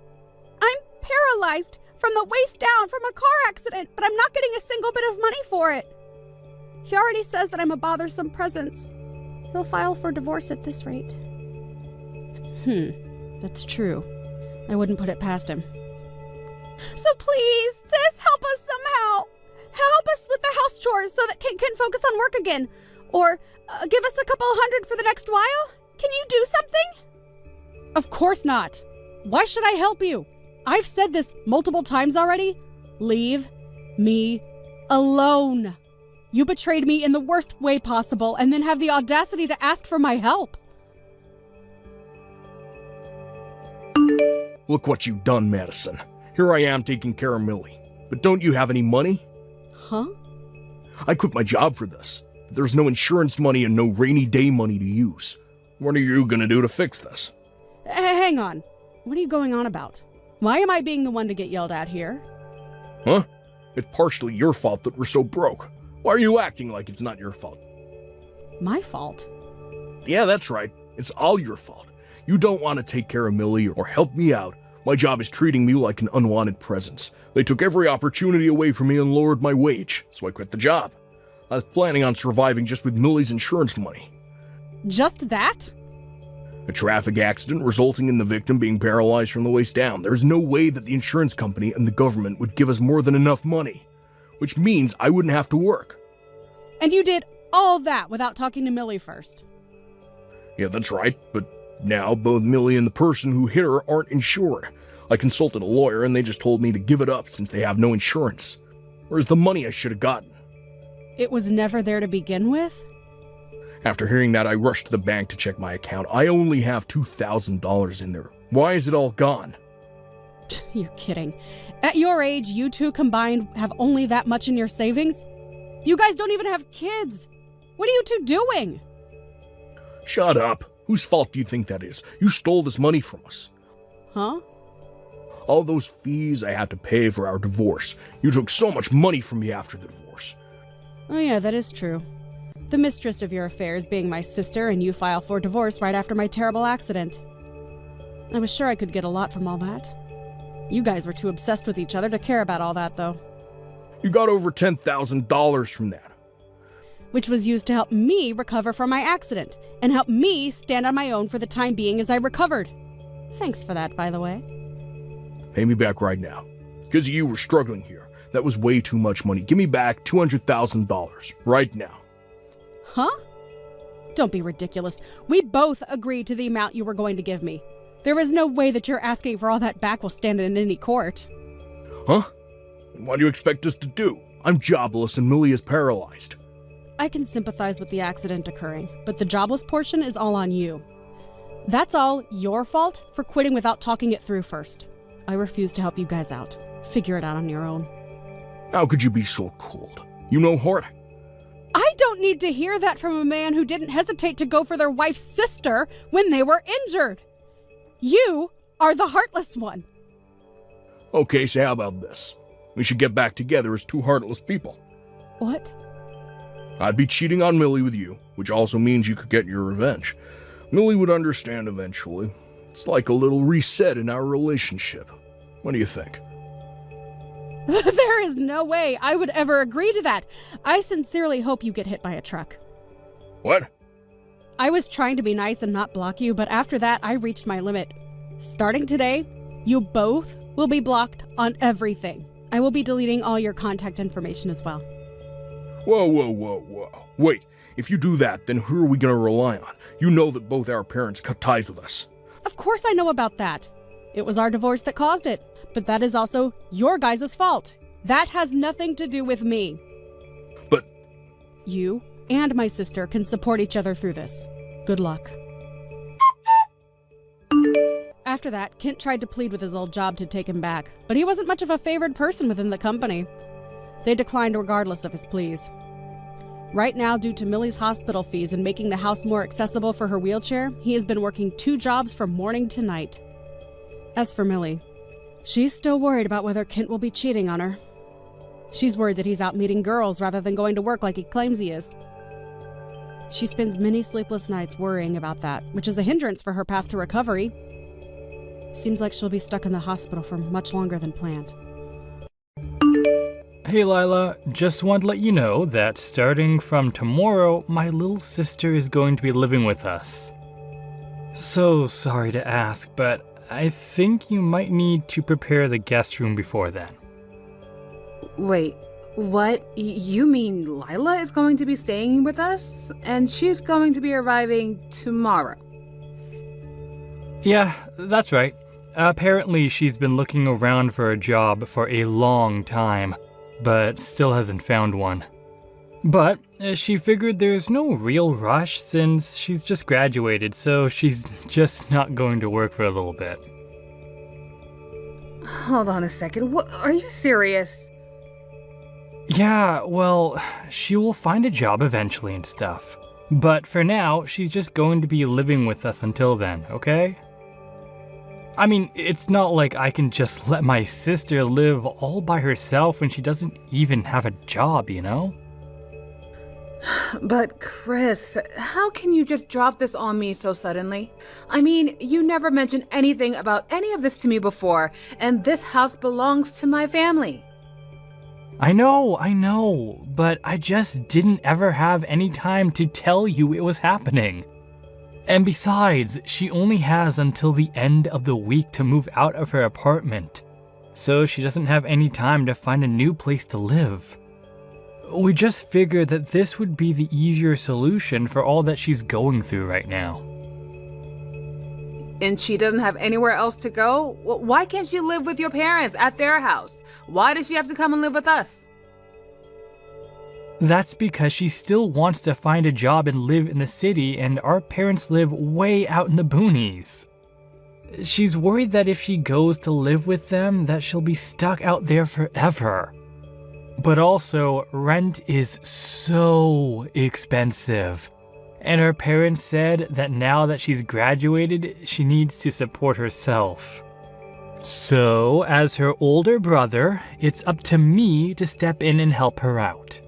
I'm paralyzed from the waist down from a car accident, but I'm not getting a single bit of money for it. He already says that I'm a bothersome presence. He'll file for divorce at this rate. That's true. I wouldn't put it past him. So please, sis, help us somehow. Help us with the house chores so that Ken can focus on work again. Or give us a couple $100 for the next while. Can you do something? Of course not. Why should I help you? I've said this multiple times already. Leave me alone. You betrayed me in the worst way possible and then have the audacity to ask for my help. Look what you've done, Madison. Here I am taking care of Millie. But don't you have any money? Huh? I quit my job for this. There's no insurance money and no rainy day money to use. What are you gonna do to fix this? Hang on. What are you going on about? Why am I being the one to get yelled at here? Huh? It's partially your fault that we're so broke. Why are you acting like it's not your fault? My fault? Yeah, that's right. It's all your fault. You don't want to take care of Millie or help me out. My job is treating me like an unwanted presence. They took every opportunity away from me and lowered my wage, so I quit the job. I was planning on surviving just with Millie's insurance money. Just that? A traffic accident resulting in the victim being paralyzed from the waist down. There's no way that the insurance company and the government would give us more than enough money, which means I wouldn't have to work. And you did all that without talking to Millie first? Yeah, that's right, but now both Millie and the person who hit her aren't insured. I consulted a lawyer and they just told me to give it up since they have no insurance. Where's the money I should have gotten? It was never there to begin with? After hearing that, I rushed to the bank to check my account. I only have $2,000 in there. Why is it all gone? You're kidding. At your age, you two combined have only that much in your savings? You guys don't even have kids. What are you two doing? Shut up. Whose fault do you think that is? You stole this money from us. Huh? All those fees I had to pay for our divorce. You took so much money from me after the divorce. Oh yeah, that is true. The mistress of your affairs being my sister and you file for divorce right after my terrible accident. I was sure I could get a lot from all that. You guys were too obsessed with each other to care about all that, though. You got over $10,000 from that. Which was used to help me recover from my accident, and help me stand on my own for the time being as I recovered. Thanks for that, by the way. Pay me back right now. Because you were struggling here. That was way too much money. Give me back $200,000 right now. Huh? Don't be ridiculous. We both agreed to the amount you were going to give me. There is no way that you're asking for all that back will stand in any court. Huh? And what do you expect us to do? I'm jobless and Millie is paralyzed. I can sympathize with the accident occurring, but the jobless portion is all on you. That's all your fault for quitting without talking it through first. I refuse to help you guys out. Figure it out on your own. How could you be so cold? You know heart? I don't need to hear that from a man who didn't hesitate to go for their wife's sister when they were injured. You are the heartless one. Okay, so how about this? We should get back together as two heartless people. What? I'd be cheating on Millie with you, which also means you could get your revenge. Millie would understand eventually. It's like a little reset in our relationship. What do you think? There is no way I would ever agree to that. I sincerely hope you get hit by a truck. What? I was trying to be nice and not block you, but after that, I reached my limit. Starting today, you both will be blocked on everything. I will be deleting all your contact information as well. Whoa. Wait, if you do that, then who are we going to rely on? You know that both our parents cut ties with us. Of course I know about that. It was our divorce that caused it, but that is also your guys' fault. That has nothing to do with me. But you and my sister can support each other through this. Good luck. After that, Kent tried to plead with his old job to take him back, but he wasn't much of a favored person within the company. They declined regardless of his pleas. Right now, due to Millie's hospital fees and making the house more accessible for her wheelchair, he has been working 2 jobs from morning to night. As for Millie, she's still worried about whether Kent will be cheating on her. She's worried that he's out meeting girls rather than going to work like he claims he is. She spends many sleepless nights worrying about that, which is a hindrance for her path to recovery. Seems like she'll be stuck in the hospital for much longer than planned. Hey Lila, just want to let you know that starting from tomorrow, my little sister is going to be living with us. So sorry to ask, but I think you might need to prepare the guest room before then. Wait, what? You mean Lila is going to be staying with us? And she's going to be arriving tomorrow? Yeah, that's right. Apparently she's been looking around for a job for a long time, but still hasn't found one. But she figured there's no real rush since she's just graduated, so she's just not going to work for a little bit. Hold on a second, what, are you serious? Yeah, well, she will find a job eventually and stuff. But for now, she's just going to be living with us until then, okay? I mean, it's not like I can just let my sister live all by herself when she doesn't even have a job, you know? But Chris, how can you just drop this on me so suddenly? I mean, you never mentioned anything about any of this to me before, and this house belongs to my family. I know, but I just didn't ever have any time to tell you it was happening. And besides, she only has until the end of the week to move out of her apartment, so she doesn't have any time to find a new place to live. We just figured that this would be the easier solution for all that she's going through right now. And she doesn't have anywhere else to go? Why can't she live with your parents at their house? Why does she have to come and live with us? That's because she still wants to find a job and live in the city, and our parents live way out in the boonies. She's worried that if she goes to live with them, that she'll be stuck out there forever. But also, rent is so expensive. And her parents said that now that she's graduated, she needs to support herself. So, as her older brother, it's up to me to step in and help her out.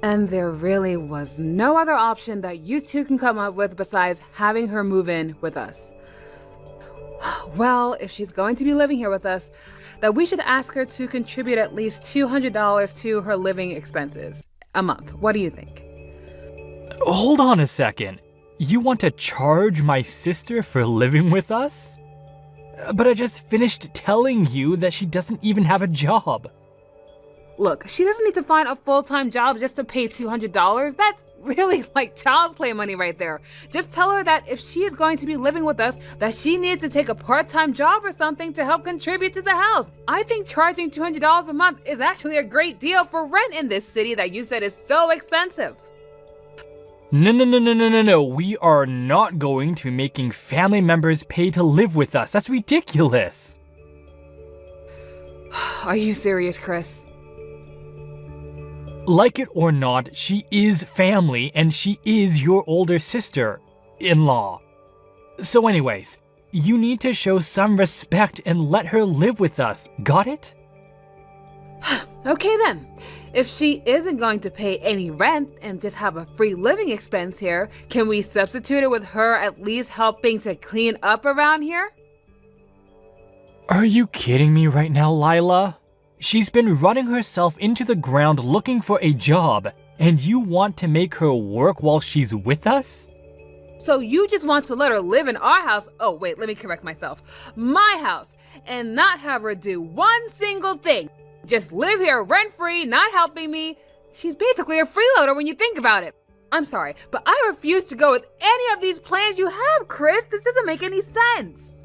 And there really was no other option that you two can come up with besides having her move in with us. Well, if she's going to be living here with us, then we should ask her to contribute at least $200 to her living expenses a month. What do you think? Hold on a second. You want to charge my sister for living with us? But I just finished telling you that she doesn't even have a job. Look, she doesn't need to find a full-time job just to pay $200. That's really like child's play money right there. Just tell her that if she is going to be living with us, that she needs to take a part-time job or something to help contribute to the house. I think charging $200 a month is actually a great deal for rent in this city that you said is so expensive. No. We are not going to be making family members pay to live with us. That's ridiculous. Are you serious, Chris? Like it or not, she is family and she is your older sister-in-law. So anyways, you need to show some respect and let her live with us. Got it? Okay then. If she isn't going to pay any rent and just have a free living expense here, can we substitute it with her at least helping to clean up around here? Are you kidding me right now, Lila? She's been running herself into the ground looking for a job, and you want to make her work while she's with us? So you just want to let her live in our house, oh wait, let me correct myself, my house, and not have her do one single thing. Just live here rent-free, not helping me. She's basically a freeloader when you think about it. I'm sorry, but I refuse to go with any of these plans you have, Chris. This doesn't make any sense.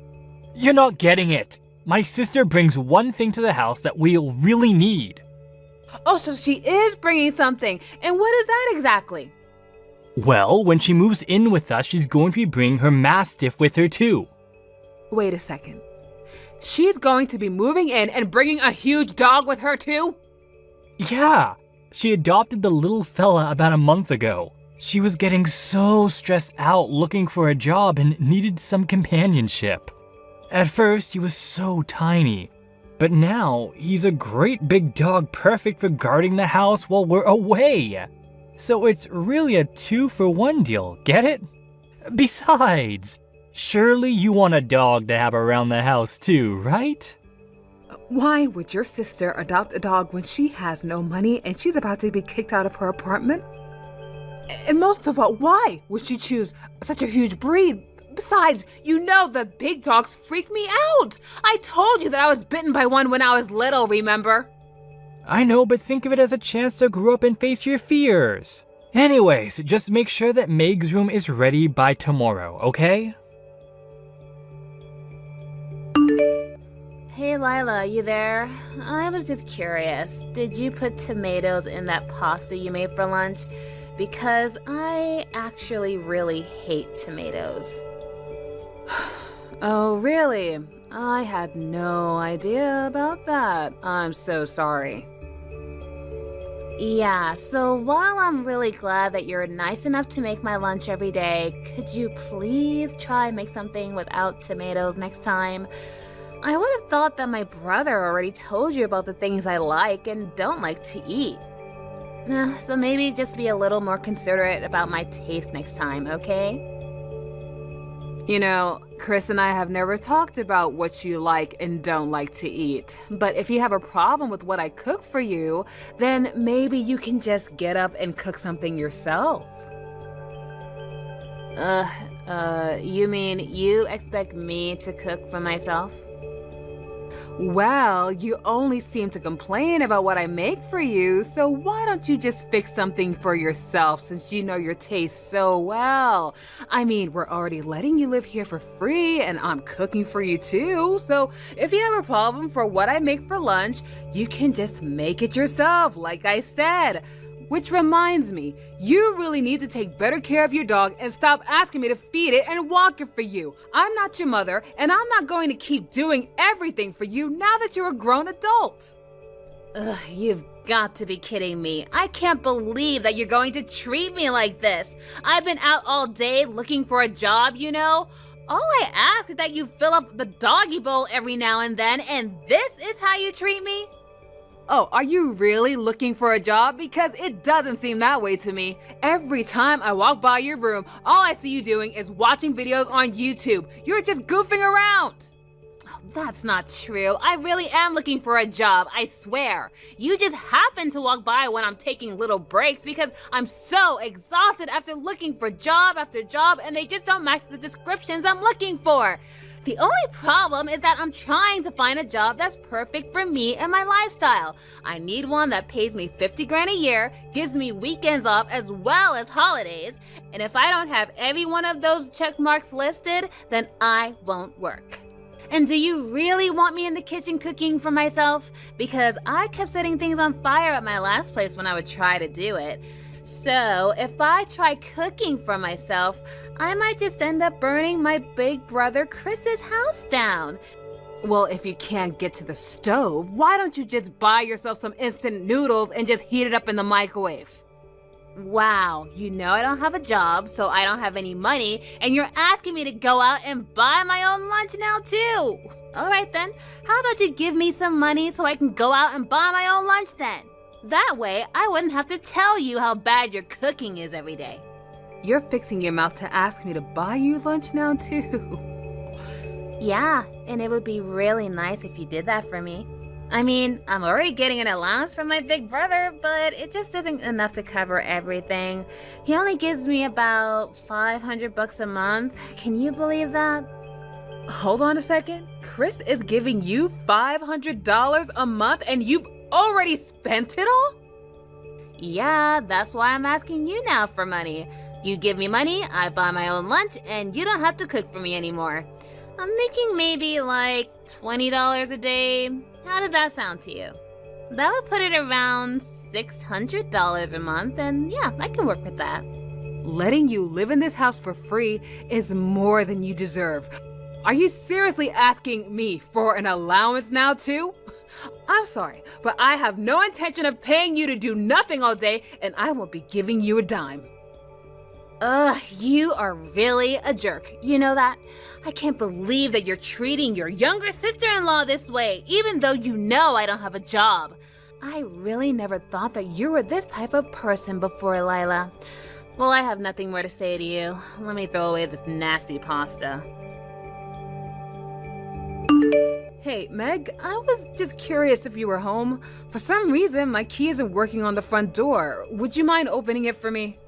You're not getting it. My sister brings one thing to the house that we'll really need. Oh, so she is bringing something. And what is that exactly? Well, when she moves in with us, she's going to be bringing her Mastiff with her too. Wait a second. She's going to be moving in and bringing a huge dog with her too? Yeah, she adopted the little fella about a month ago. She was getting so stressed out looking for a job and needed some companionship. At first, he was so tiny, but now he's a great big dog perfect for guarding the house while we're away. So it's really a 2-for-1 deal, get it? Besides, surely you want a dog to have around the house too, right? Why would your sister adopt a dog when she has no money and she's about to be kicked out of her apartment? And most of all, why would she choose such a huge breed? Besides, you know the big dogs freak me out. I told you that I was bitten by one when I was little, remember? I know, but think of it as a chance to grow up and face your fears. Anyways, just make sure that Meg's room is ready by tomorrow, okay? Hey Lila, you there? I was just curious. Did you put tomatoes in that pasta you made for lunch? Because I actually really hate tomatoes. Oh, really? I had no idea about that. I'm so sorry. Yeah, so while I'm really glad that you're nice enough to make my lunch every day, could you please try and make something without tomatoes next time? I would have thought that my brother already told you about the things I like and don't like to eat. So maybe just be a little more considerate about my taste next time, okay? You know, Chris and I have never talked about what you like and don't like to eat. But if you have a problem with what I cook for you, then maybe you can just get up and cook something yourself. You mean you expect me to cook for myself? Well, you only seem to complain about what I make for you, so why don't you just fix something for yourself since you know your taste so well? I mean, we're already letting you live here for free, and I'm cooking for you too, so if you have a problem for what I make for lunch, you can just make it yourself, like I said. Which reminds me, you really need to take better care of your dog and stop asking me to feed it and walk it for you. I'm not your mother, and I'm not going to keep doing everything for you now that you're a grown adult. Ugh, you've got to be kidding me. I can't believe that you're going to treat me like this. I've been out all day looking for a job, you know? All I ask is that you fill up the doggy bowl every now and then, and this is how you treat me? Oh, are you really looking for a job? Because it doesn't seem that way to me. Every time I walk by your room, all I see you doing is watching videos on YouTube. You're just goofing around. Oh, that's not true. I really am looking for a job, I swear. You just happen to walk by when I'm taking little breaks because I'm so exhausted after looking for job after job and they just don't match the descriptions I'm looking for. The only problem is that I'm trying to find a job that's perfect for me and my lifestyle. I need one that pays me 50 grand a year, gives me weekends off as well as holidays, and if I don't have every one of those check marks listed, then I won't work. And do you really want me in the kitchen cooking for myself? Because I kept setting things on fire at my last place when I would try to do it. So if I try cooking for myself, I might just end up burning my big brother Chris's house down. Well, if you can't get to the stove, why don't you just buy yourself some instant noodles and just heat it up in the microwave? Wow, you know I don't have a job, so I don't have any money, and you're asking me to go out and buy my own lunch now too. All right then, how about you give me some money so I can go out and buy my own lunch then? That way, I wouldn't have to tell you how bad your cooking is every day. You're fixing your mouth to ask me to buy you lunch now too. Yeah, and it would be really nice if you did that for me. I mean, I'm already getting an allowance from my big brother, but it just isn't enough to cover everything. He only gives me about $500 a month. Can you believe that? Hold on a second. Chris is giving you $500 a month and you've already spent it all? Yeah, that's why I'm asking you now for money. You give me money, I buy my own lunch, and you don't have to cook for me anymore. I'm thinking maybe like $20 a day. How does that sound to you? That would put it around $600 a month, and yeah, I can work with that. Letting you live in this house for free is more than you deserve. Are you seriously asking me for an allowance now too? I'm sorry, but I have no intention of paying you to do nothing all day, and I won't be giving you a dime. Ugh, you are really a jerk. You know that? I can't believe that you're treating your younger sister-in-law this way, even though you know I don't have a job. I really never thought that you were this type of person before, Lila. Well, I have nothing more to say to you. Let me throw away this nasty pasta. Hey, Meg, I was just curious if you were home. For some reason, my key isn't working on the front door. Would you mind opening it for me?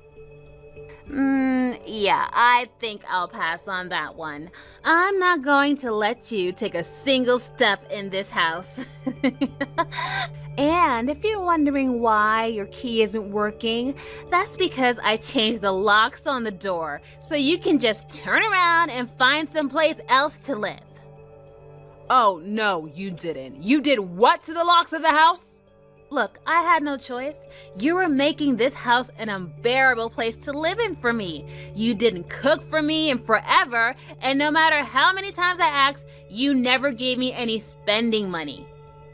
Yeah, I think I'll pass on that one. I'm not going to let you take a single step in this house. And if you're wondering why your key isn't working, that's because I changed the locks on the door, so you can just turn around and find someplace else to live. Oh, no, you didn't. You did what to the locks of the house? Look, I had no choice. You were making this house an unbearable place to live in for me. You didn't cook for me in forever, and no matter how many times I asked, you never gave me any spending money.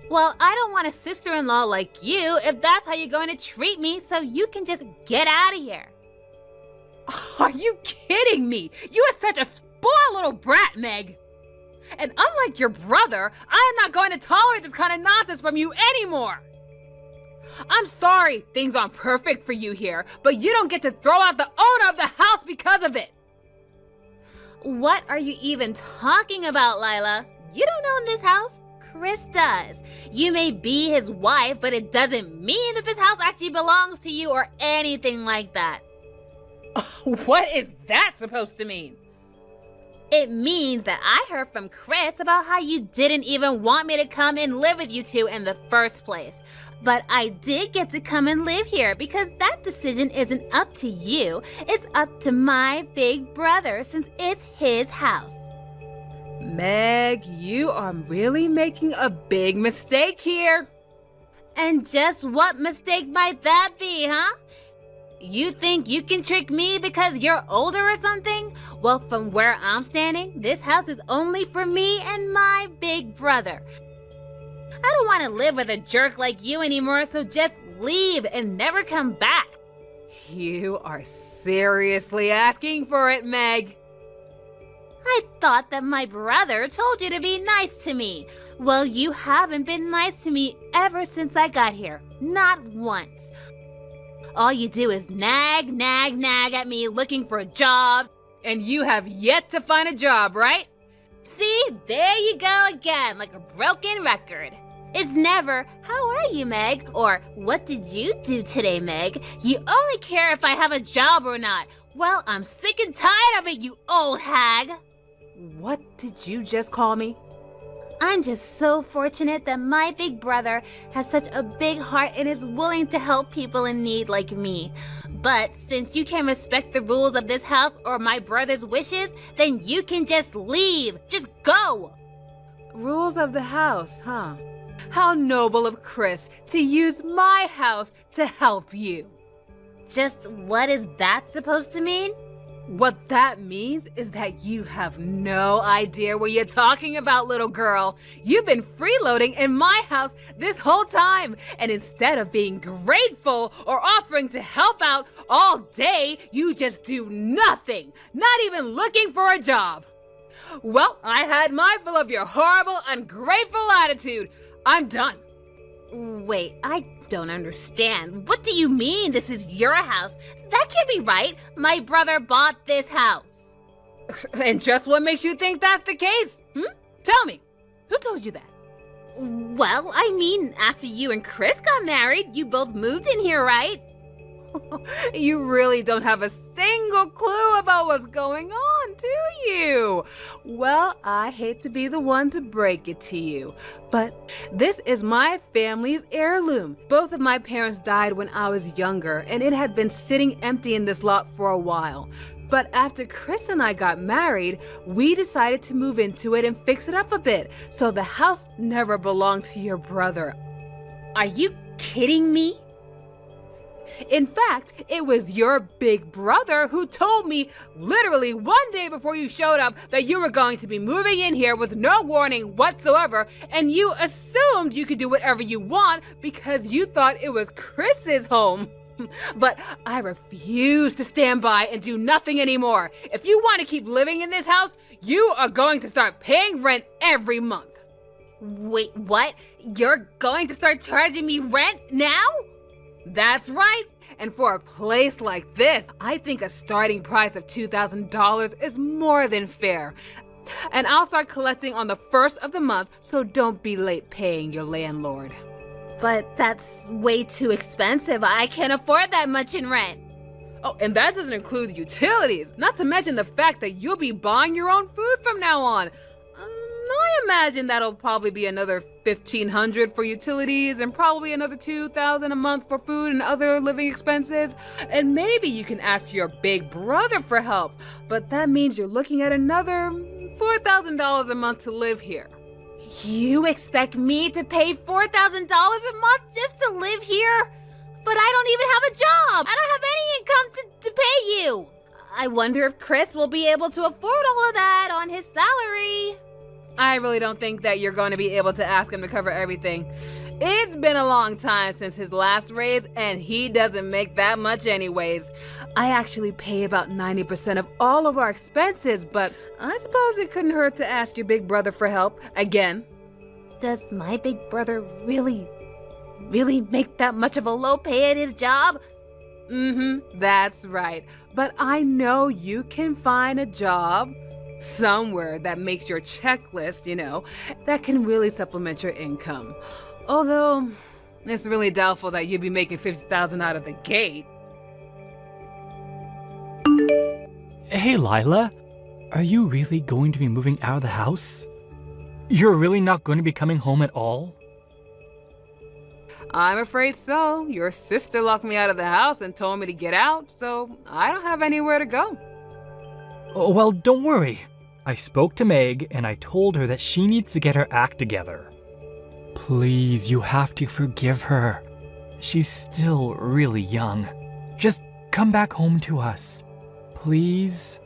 Well, I don't want a sister-in-law like you if that's how you're going to treat me, so you can just get out of here. Are you kidding me? You are such a spoiled little brat, Meg. And unlike your brother, I am not going to tolerate this kind of nonsense from you anymore. I'm sorry things aren't perfect for you here, but you don't get to throw out the owner of the house because of it. What are you even talking about, Lila? You don't own this house. Chris does. You may be his wife, but it doesn't mean that this house actually belongs to you or anything like that. What is that supposed to mean? It means that I heard from Chris about how you didn't even want me to come and live with you two in the first place. But I did get to come and live here because that decision isn't up to you. It's up to my big brother since it's his house. Meg, you are really making a big mistake here. And just what mistake might that be, huh? You think you can trick me because you're older or something? Well, from where I'm standing, this house is only for me and my big brother. I don't want to live with a jerk like you anymore, so just leave and never come back. You are seriously asking for it, Meg. I thought that my brother told you to be nice to me. Well, you haven't been nice to me ever since I got here. Not once. All you do is nag at me looking for a job. And you have yet to find a job, right? See, there you go again, like a broken record. It's never, how are you, Meg? Or, what did you do today, Meg? You only care if I have a job or not. Well, I'm sick and tired of it, you old hag. What did you just call me? I'm just so fortunate that my big brother has such a big heart and is willing to help people in need like me. But since you can't respect the rules of this house or my brother's wishes, then you can just leave. Just go. Rules of the house, huh? How noble of Chris to use my house to help you. Just what is that supposed to mean? What that means is that you have no idea what you're talking about, little girl. You've been freeloading in my house this whole time, and instead of being grateful or offering to help out all day, you just do nothing, not even looking for a job. Well, I had my fill of your horrible, ungrateful attitude. I'm done. Wait, I don't understand. What do you mean this is your house? That can't be right. My brother bought this house. And just what makes you think that's the case? Tell me, who told you that? Well, I mean, after you and Chris got married, you both moved in here, right? You really don't have a single clue about what's going on, do you? Well, I hate to be the one to break it to you, but this is my family's heirloom. Both of my parents died when I was younger, and it had been sitting empty in this lot for a while. But after Chris and I got married, we decided to move into it and fix it up a bit, so the house never belonged to your brother. Are you kidding me? In fact, it was your big brother who told me literally one day before you showed up that you were going to be moving in here with no warning whatsoever, and you assumed you could do whatever you want because you thought it was Chris's home. But I refuse to stand by and do nothing anymore. If you want to keep living in this house, you are going to start paying rent every month. Wait, what? You're going to start charging me rent now? That's right. And for a place like this, I think a starting price of $2,000 is more than fair. And I'll start collecting on the first of the month, so don't be late paying your landlord. But that's way too expensive. I can't afford that much in rent. Oh, and that doesn't include utilities, not to mention the fact that you'll be buying your own food from now on. I imagine that'll probably be another $1,500 for utilities and probably another $2,000 a month for food and other living expenses. And maybe you can ask your big brother for help, but that means you're looking at another $4,000 a month to live here. You expect me to pay $4,000 a month just to live here? But I don't even have a job. I don't have any income to pay you. I wonder if Chris will be able to afford all of that on his salary. I really don't think that you're going to be able to ask him to cover everything. It's been a long time since his last raise, and he doesn't make that much anyways. I actually pay about 90% of all of our expenses, but I suppose it couldn't hurt to ask your big brother for help again. Does my big brother really make that much of a low pay at his job? That's right. But I know you can find a job somewhere that makes your checklist, that can really supplement your income. Although, it's really doubtful that you'd be making $50,000 out of the gate. Hey, Lila. Are you really going to be moving out of the house? You're really not going to be coming home at all? I'm afraid so. Your sister locked me out of the house and told me to get out, so I don't have anywhere to go. Oh, well, don't worry. I spoke to Meg and I told her that she needs to get her act together. Please, you have to forgive her. She's still really young. Just come back home to us. Please?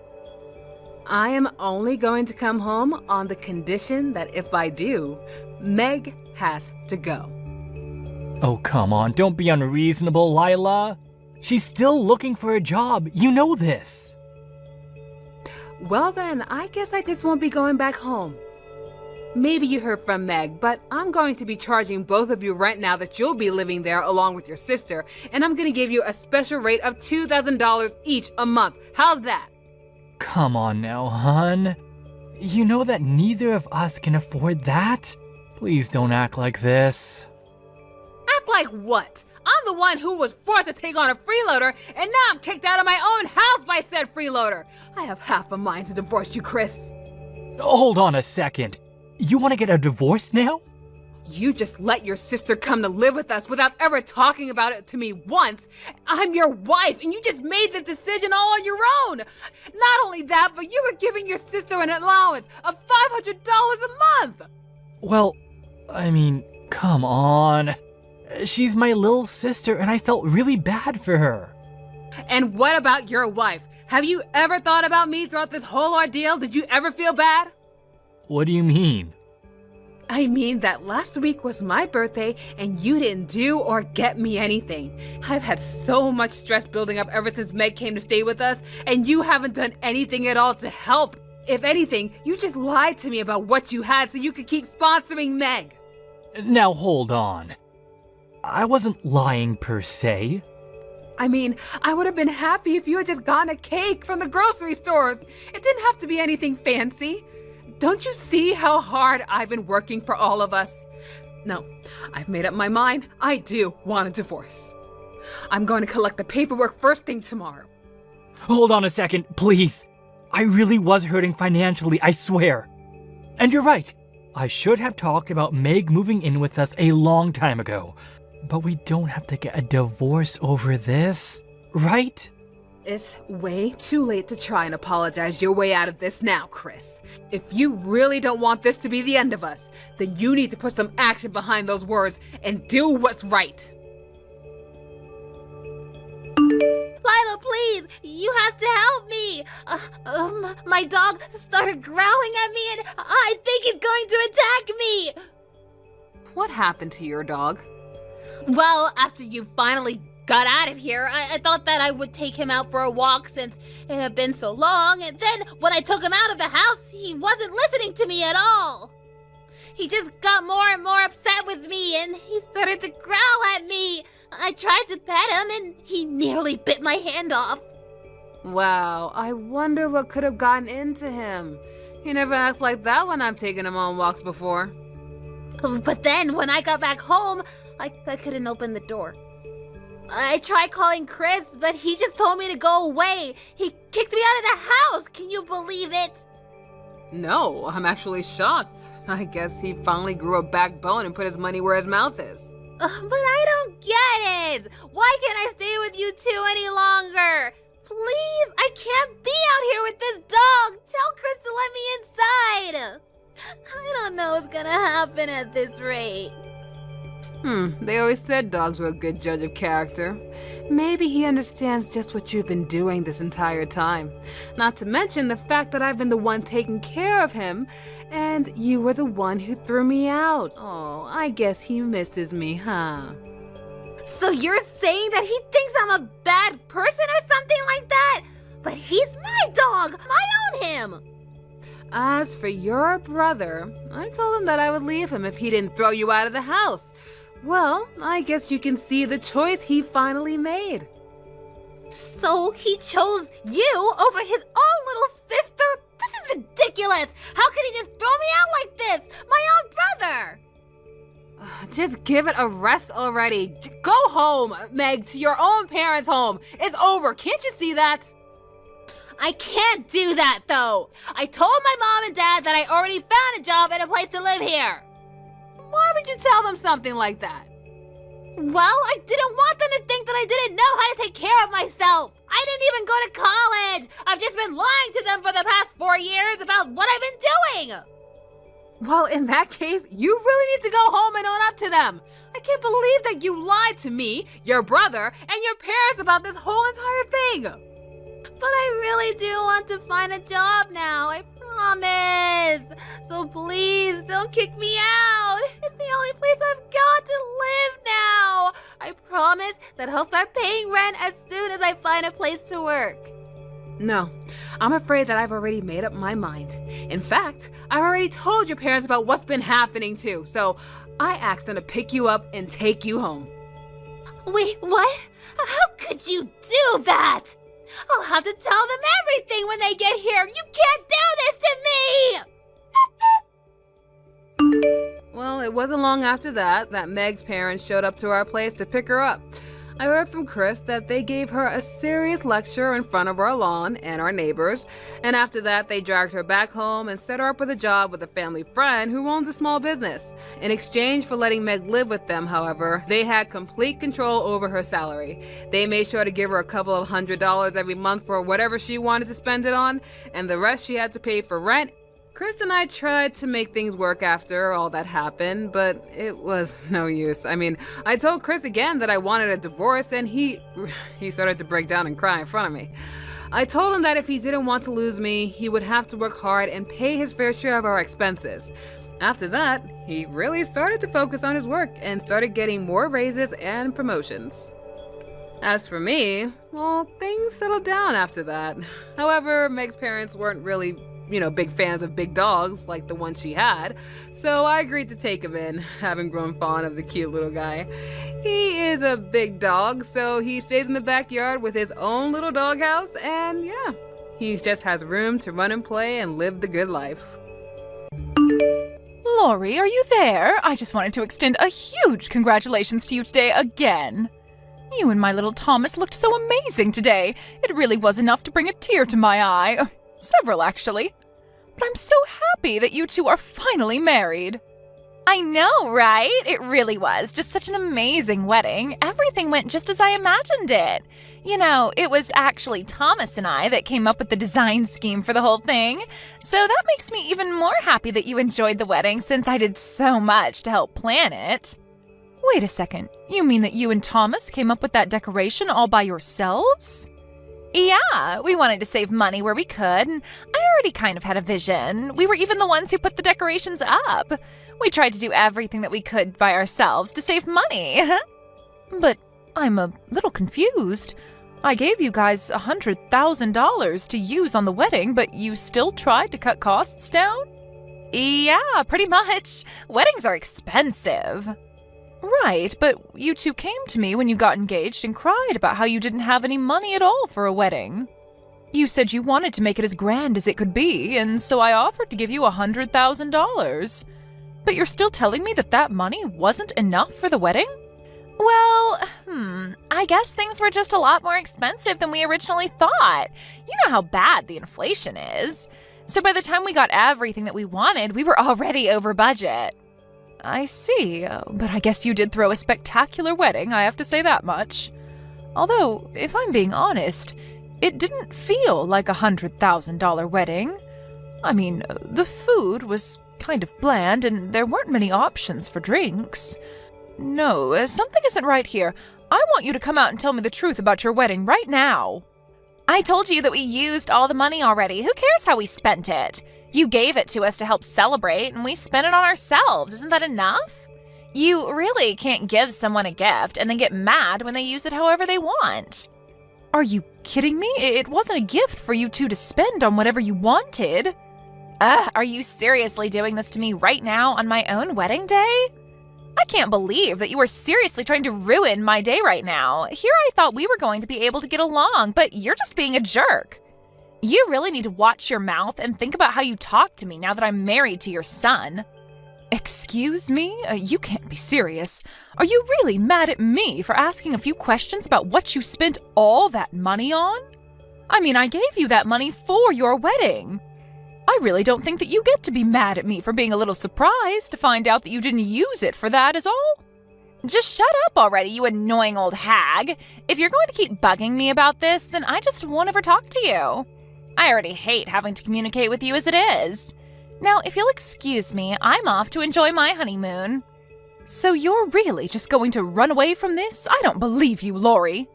I am only going to come home on the condition that if I do, Meg has to go. Oh, come on, don't be unreasonable, Lila. She's still looking for a job. You know this. Well then, I guess I just won't be going back home. Maybe you heard from Meg, but I'm going to be charging both of you rent now that you'll be living there along with your sister, and I'm going to give you a special rate of $2,000 each a month. How's that? Come on now, hon. You know that neither of us can afford that? Please don't act like this. Act like what? I'm the one who was forced to take on a freeloader, and now I'm kicked out of my own house by said freeloader. I have half a mind to divorce you, Chris. Hold on a second. You want to get a divorce now? You just let your sister come to live with us without ever talking about it to me once. I'm your wife, and you just made this decision all on your own. Not only that, but you were giving your sister an allowance of $500 a month. Well, I mean, come on. She's my little sister, and I felt really bad for her. And what about your wife? Have you ever thought about me throughout this whole ordeal? Did you ever feel bad? What do you mean? I mean that last week was my birthday and you didn't do or get me anything. I've had so much stress building up ever since Meg came to stay with us, and you haven't done anything at all to help. If anything, you just lied to me about what you had so you could keep sponsoring Meg. Now hold on. I wasn't lying per se. I mean, I would have been happy if you had just gotten a cake from the grocery stores. It didn't have to be anything fancy. Don't you see how hard I've been working for all of us? No, I've made up my mind. I do want a divorce. I'm going to collect the paperwork first thing tomorrow. Hold on a second, please. I really was hurting financially, I swear. And you're right. I should have talked about Meg moving in with us a long time ago. But we don't have to get a divorce over this, right? It's way too late to try and apologize your way out of this now, Chris. If you really don't want this to be the end of us, then you need to put some action behind those words and do what's right. Lila, please, you have to help me. My dog started growling at me and I think he's going to attack me. What happened to your dog? Well, after you finally got out of here, I thought that I would take him out for a walk since it had been so long, and then when I took him out of the house, he wasn't listening to me at all. He just got more and more upset with me, and he started to growl at me. I tried to pet him, and he nearly bit my hand off. Wow, I wonder what could have gotten into him. He never acts like that when I'm taking him on walks before. But then, when I got back home, I couldn't open the door. I tried calling Chris, but he just told me to go away. He kicked me out of the house. Can you believe it? No, I'm actually shocked. I guess he finally grew a backbone and put his money where his mouth is. But I don't get it. Why can't I stay with you two any longer? Please, I can't be out here with this dog. Tell Chris to let me inside. I don't know what's gonna happen at this rate. They always said dogs were a good judge of character. Maybe he understands just what you've been doing this entire time. Not to mention the fact that I've been the one taking care of him, and you were the one who threw me out. Oh, I guess he misses me, huh? So you're saying that he thinks I'm a bad person or something like that? But he's my dog! I own him! As for your brother, I told him that I would leave him if he didn't throw you out of the house. Well, I guess you can see the choice he finally made. So he chose you over his own little sister? This is ridiculous! How could he just throw me out like this? My own brother! Just give it a rest already. Go home, Meg, to your own parents' home. It's over. Can't you see that? I can't do that, though. I told my mom and dad that I already found a job and a place to live here. Why would you tell them something like that? Well, I didn't want them to think that I didn't know how to take care of myself. I didn't even go to college. I've just been lying to them for the past 4 years about what I've been doing. Well, in that case, you really need to go home and own up to them. I can't believe that you lied to me, your brother, and your parents about this whole entire thing. But I really do want to find a job now, I promise. So please don't kick me out. It's the only place I've got to live now. I promise that I'll start paying rent as soon as I find a place to work. No, I'm afraid that I've already made up my mind. In fact, I've already told your parents about what's been happening too, so I asked them to pick you up and take you home. Wait, what? How could you do that? I'll have to tell them everything when they get here. You can't do this to me! Well, it wasn't long after that Meg's parents showed up to our place to pick her up. I heard from Chris that they gave her a serious lecture in front of our lawn and our neighbors, and after that they dragged her back home and set her up with a job with a family friend who owns a small business. In exchange for letting Meg live with them, however, they had complete control over her salary. They made sure to give her a couple of $100 every month for whatever she wanted to spend it on, and the rest she had to pay for rent. Chris and I tried to make things work after all that happened, but it was no use. I mean, I told Chris again that I wanted a divorce, and he started to break down and cry in front of me. I told him that if he didn't want to lose me, he would have to work hard and pay his fair share of our expenses. After that, he really started to focus on his work and started getting more raises and promotions. As for me, well, things settled down after that. However, Meg's parents weren't really big fans of big dogs like the one she had, so I agreed to take him in, having grown fond of the cute little guy. He is a big dog, so he stays in the backyard with his own little doghouse, and yeah, he just has room to run and play and live the good life. Lori, are you there? I just wanted to extend a huge congratulations to you today again. You and my little Thomas looked so amazing today. It really was enough to bring a tear to my eye. Several, actually. But I'm so happy that you two are finally married. I know, right? It really was just such an amazing wedding. Everything went just as I imagined it. It was actually Thomas and I that came up with the design scheme for the whole thing. So that makes me even more happy that you enjoyed the wedding since I did so much to help plan it. Wait a second. You mean that you and Thomas came up with that decoration all by yourselves? Yeah, we wanted to save money where we could, and I already kind of had a vision. We were even the ones who put the decorations up. We tried to do everything that we could by ourselves to save money. But I'm a little confused. I gave you guys $100,000 to use on the wedding, but you still tried to cut costs down? Yeah, pretty much. Weddings are expensive. Right, but you two came to me when you got engaged and cried about how you didn't have any money at all for a wedding. You said you wanted to make it as grand as it could be, and so I offered to give you $100,000. But you're still telling me that money wasn't enough for the wedding? Well, I guess things were just a lot more expensive than we originally thought. You know how bad the inflation is. So by the time we got everything that we wanted, we were already over budget. I see, but I guess you did throw a spectacular wedding, I have to say that much. Although, if I'm being honest, it didn't feel like $100,000 wedding. I mean, the food was kind of bland and there weren't many options for drinks. No, something isn't right here. I want you to come out and tell me the truth about your wedding right now. I told you that we used all the money already. Who cares how we spent it? You gave it to us to help celebrate, and we spent it on ourselves. Isn't that enough? You really can't give someone a gift and then get mad when they use it however they want. Are you kidding me? It wasn't a gift for you two to spend on whatever you wanted. Are you seriously doing this to me right now on my own wedding day? I can't believe that you are seriously trying to ruin my day right now. Here I thought we were going to be able to get along, but you're just being a jerk. You really need to watch your mouth and think about how you talk to me now that I'm married to your son. Excuse me? You can't be serious. Are you really mad at me for asking a few questions about what you spent all that money on? I mean, I gave you that money for your wedding. I really don't think that you get to be mad at me for being a little surprised to find out that you didn't use it for that is all. Just shut up already, you annoying old hag. If you're going to keep bugging me about this, then I just won't ever talk to you. I already hate having to communicate with you as it is. Now, if you'll excuse me, I'm off to enjoy my honeymoon. So you're really just going to run away from this? I don't believe you, Lori.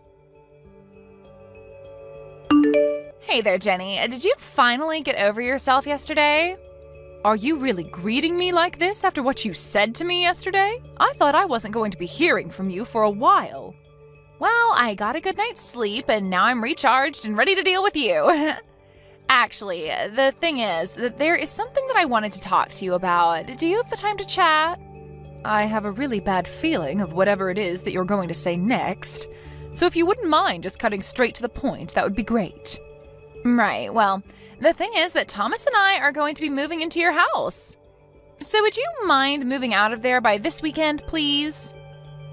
Hey there, Jenny. Did you finally get over yourself yesterday? Are you really greeting me like this after what you said to me yesterday? I thought I wasn't going to be hearing from you for a while. Well, I got a good night's sleep, and now I'm recharged and ready to deal with you. Actually, the thing is that there is something that I wanted to talk to you about. Do you have the time to chat? I have a really bad feeling of whatever it is that you're going to say next. So if you wouldn't mind just cutting straight to the point, that would be great. Right, well, the thing is that Thomas and I are going to be moving into your house. So would you mind moving out of there by this weekend, please?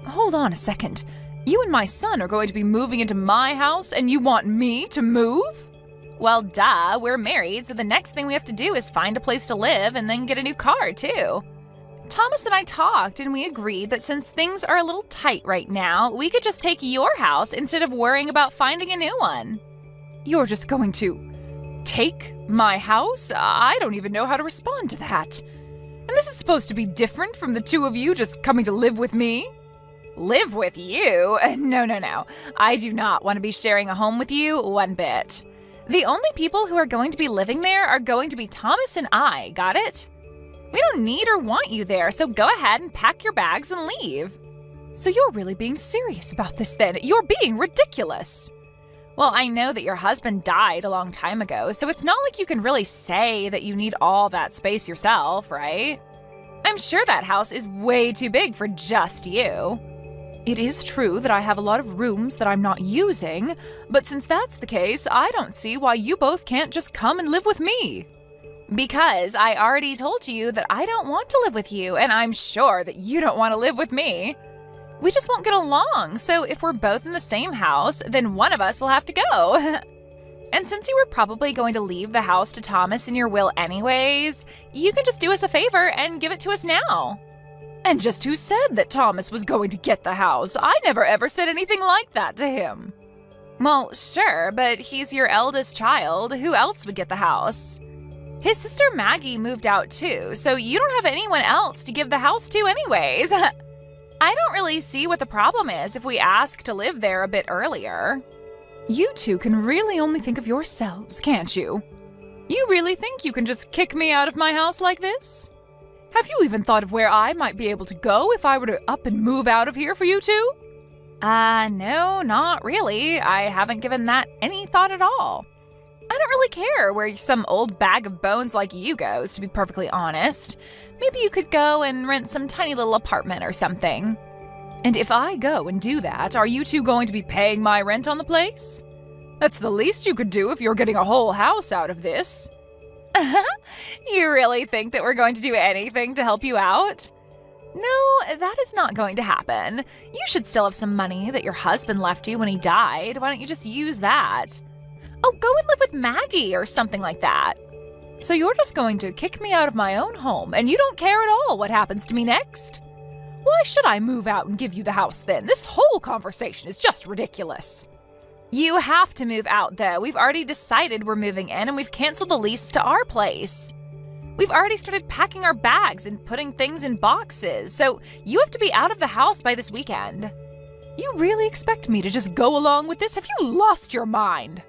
Hold on a second. You and my son are going to be moving into my house and you want me to move? Well, duh, we're married, so the next thing we have to do is find a place to live and then get a new car, too. Thomas and I talked and we agreed that since things are a little tight right now, we could just take your house instead of worrying about finding a new one. You're just going to take my house? I don't even know how to respond to that. And this is supposed to be different from the two of you just coming to live with me? Live with you? No. I do not want to be sharing a home with you one bit. The only people who are going to be living there are going to be Thomas and I, got it? We don't need or want you there, so go ahead and pack your bags and leave. So you're really being serious about this then? You're being ridiculous. Well, I know that your husband died a long time ago, so it's not like you can really say that you need all that space yourself, right? I'm sure that house is way too big for just you. It is true that I have a lot of rooms that I'm not using, but since that's the case, I don't see why you both can't just come and live with me. Because I already told you that I don't want to live with you, and I'm sure that you don't want to live with me. We just won't get along, so if we're both in the same house, then one of us will have to go. And since you were probably going to leave the house to Thomas in your will anyways, you can just do us a favor and give it to us now. And just who said that Thomas was going to get the house? I never ever said anything like that to him. Well, sure, but he's your eldest child. Who else would get the house? His sister Maggie moved out too, so you don't have anyone else to give the house to anyways. I don't really see what the problem is if we ask to live there a bit earlier. You two can really only think of yourselves, can't you? You really think you can just kick me out of my house like this? Have you even thought of where I might be able to go if I were to up and move out of here for you two? No, not really. I haven't given that any thought at all. I don't really care where some old bag of bones like you goes, to be perfectly honest. Maybe you could go and rent some tiny little apartment or something. And if I go and do that, are you two going to be paying my rent on the place? That's the least you could do if you're getting a whole house out of this. You really think that we're going to do anything to help you out? No, that is not going to happen. You should still have some money that your husband left you when he died. Why don't you just use that? Oh, go and live with Maggie or something like that. So you're just going to kick me out of my own home and you don't care at all what happens to me next? Why should I move out and give you the house then? This whole conversation is just ridiculous. You have to move out though. We've already decided we're moving in and we've canceled the lease to our place. We've already started packing our bags and putting things in boxes, so you have to be out of the house by this weekend. You really expect me to just go along with this? Have you lost your mind?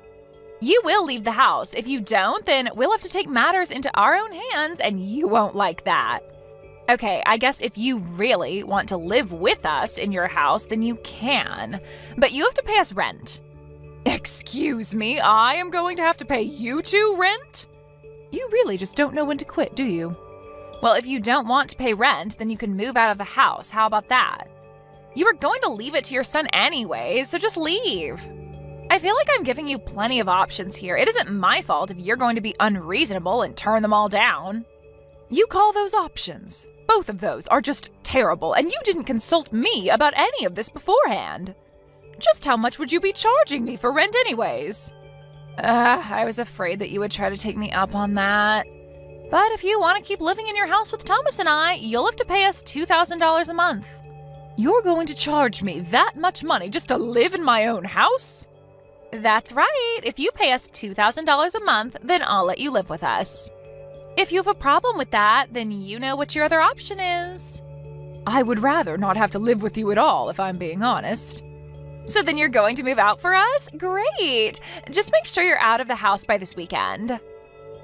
You will leave the house. If you don't, then we'll have to take matters into our own hands and you won't like that. Okay, I guess if you really want to live with us in your house, then you can. But you have to pay us rent. Excuse me, I am going to have to pay you two rent? You really just don't know when to quit, do you? Well, if you don't want to pay rent, then you can move out of the house. How about that? You were going to leave it to your son anyway, so just leave. I feel like I'm giving you plenty of options here. It isn't my fault if you're going to be unreasonable and turn them all down. You call those options? Both of those are just terrible, and you didn't consult me about any of this beforehand. Just how much would you be charging me for rent anyways? I was afraid that you would try to take me up on that. But if you want to keep living in your house with Thomas and I, you'll have to pay us $2,000 a month. You're going to charge me that much money just to live in my own house? That's right. If you pay us $2,000 a month, then I'll let you live with us. If you have a problem with that, then you know what your other option is. I would rather not have to live with you at all, if I'm being honest. So then you're going to move out for us? Great! Just make sure you're out of the house by this weekend.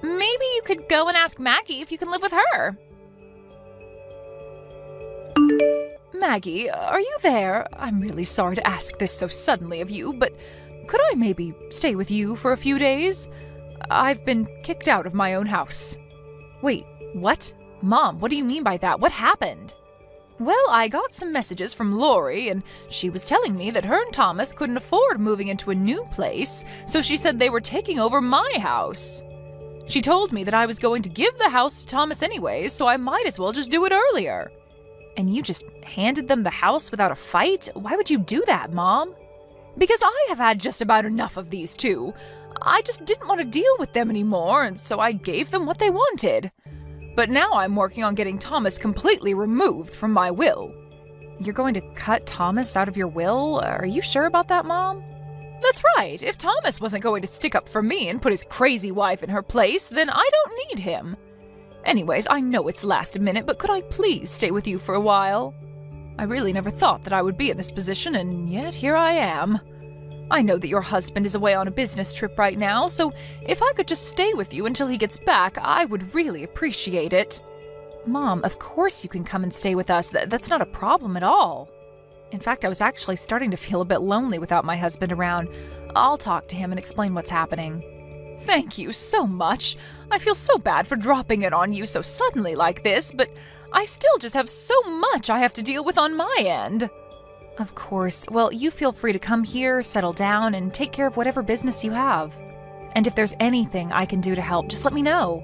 Maybe you could go and ask Maggie if you can live with her. Maggie, are you there? I'm really sorry to ask this so suddenly of you, but could I maybe stay with you for a few days? I've been kicked out of my own house. Wait, what? Mom, what do you mean by that? What happened? Well, I got some messages from Lori, and she was telling me that her and Thomas couldn't afford moving into a new place, so she said they were taking over my house. She told me that I was going to give the house to Thomas anyways, so I might as well just do it earlier. And you just handed them the house without a fight? Why would you do that, Mom? Because I have had just about enough of these two. I just didn't want to deal with them anymore, and so I gave them what they wanted. But now I'm working on getting Thomas completely removed from my will. You're going to cut Thomas out of your will? Are you sure about that, Mom? That's right. If Thomas wasn't going to stick up for me and put his crazy wife in her place, then I don't need him. Anyways, I know it's last minute, but could I please stay with you for a while? I really never thought that I would be in this position, and yet here I am. I know that your husband is away on a business trip right now, so if I could just stay with you until he gets back, I would really appreciate it. Mom, of course you can come and stay with us. That's not a problem at all. In fact, I was actually starting to feel a bit lonely without my husband around. I'll talk to him and explain what's happening. Thank you so much. I feel so bad for dropping it on you so suddenly like this, but I still just have so much I have to deal with on my end. Of course. Well, you feel free to come here, settle down, and take care of whatever business you have. And if there's anything I can do to help, just let me know.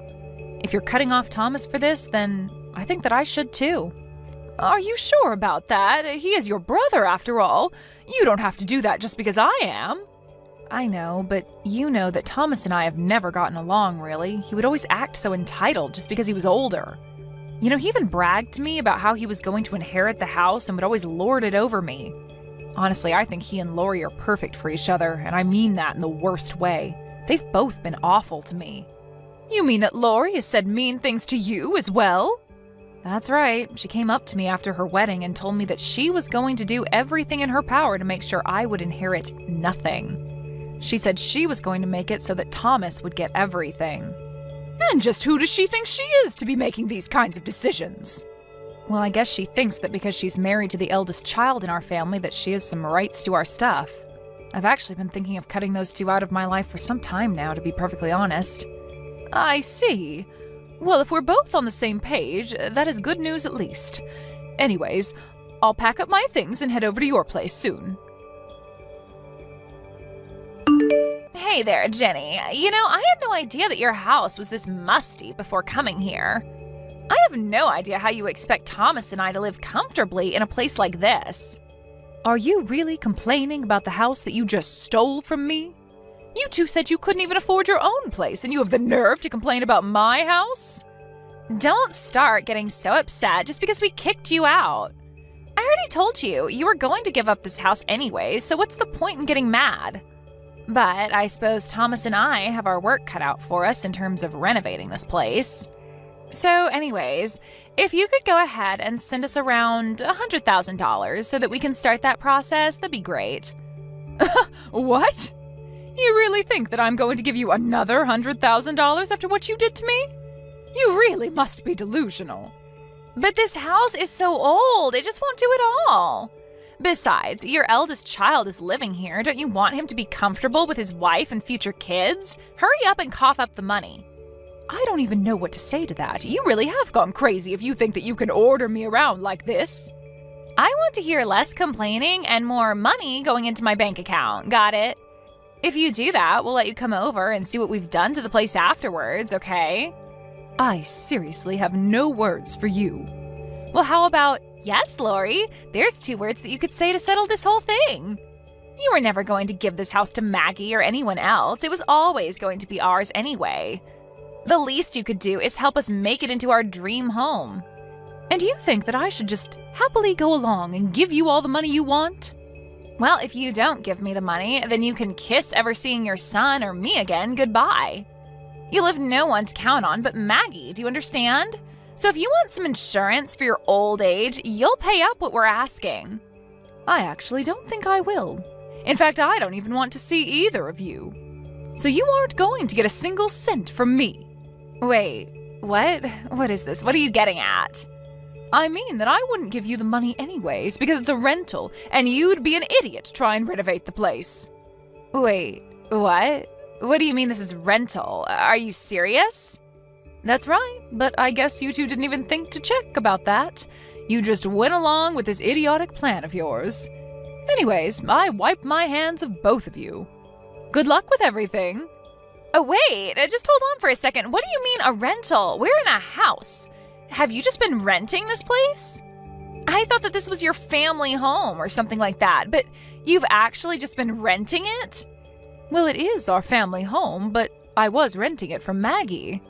If you're cutting off Thomas for this, then I think that I should too. Are you sure about that? He is your brother, after all. You don't have to do that just because I am. I know, but you know that Thomas and I have never gotten along, really. He would always act so entitled just because he was older. You know, he even bragged to me about how he was going to inherit the house and would always lord it over me. Honestly, I think he and Lori are perfect for each other, and I mean that in the worst way. They've both been awful to me. You mean that Lori has said mean things to you as well? That's right. She came up to me after her wedding and told me that she was going to do everything in her power to make sure I would inherit nothing. She said she was going to make it so that Thomas would get everything. And just who does she think she is to be making these kinds of decisions? Well, I guess she thinks that because she's married to the eldest child in our family that she has some rights to our stuff. I've actually been thinking of cutting those two out of my life for some time now, to be perfectly honest. I see. Well, if we're both on the same page, that is good news at least. Anyways, I'll pack up my things and head over to your place soon. Hey there, Jenny. You know, I had no idea that your house was this musty before coming here. I have no idea how you expect Thomas and I to live comfortably in a place like this. Are you really complaining about the house that you just stole from me? You two said you couldn't even afford your own place, and you have the nerve to complain about my house? Don't start getting so upset just because we kicked you out. I already told you, you were going to give up this house anyway, so what's the point in getting mad? But I suppose Thomas and I have our work cut out for us in terms of renovating this place. So anyways, if you could go ahead and send us around $100,000 so that we can start that process, that'd be great. What? You really think that I'm going to give you another $100,000 after what you did to me? You really must be delusional. But this house is so old, it just won't do it all. Besides, your eldest child is living here. Don't you want him to be comfortable with his wife and future kids? Hurry up and cough up the money. I don't even know what to say to that. You really have gone crazy if you think that you can order me around like this. I want to hear less complaining and more money going into my bank account. Got it? If you do that, we'll let you come over and see what we've done to the place afterwards, okay? I seriously have no words for you. Well, how about, yes, Lori? There's 2 words that you could say to settle this whole thing. You were never going to give this house to Maggie or anyone else. It was always going to be ours anyway. The least you could do is help us make it into our dream home. And you think that I should just happily go along and give you all the money you want? Well, if you don't give me the money, then you can kiss ever seeing your son or me again goodbye. You'll have no one to count on but Maggie, do you understand? So if you want some insurance for your old age, you'll pay up what we're asking. I actually don't think I will. In fact, I don't even want to see either of you. So you aren't going to get a single cent from me. Wait, what? What is this? What are you getting at? I mean that I wouldn't give you the money anyways because it's a rental and you'd be an idiot to try and renovate the place. Wait, what? What do you mean this is rental? Are you serious? That's right, but I guess you two didn't even think to check about that. You just went along with this idiotic plan of yours. Anyways, I wipe my hands of both of you. Good luck with everything. Oh, wait, just hold on for a second. What do you mean a rental? We're in a house. Have you just been renting this place? I thought that this was your family home or something like that, but you've actually just been renting it? Well, it is our family home, but I was renting it from Maggie.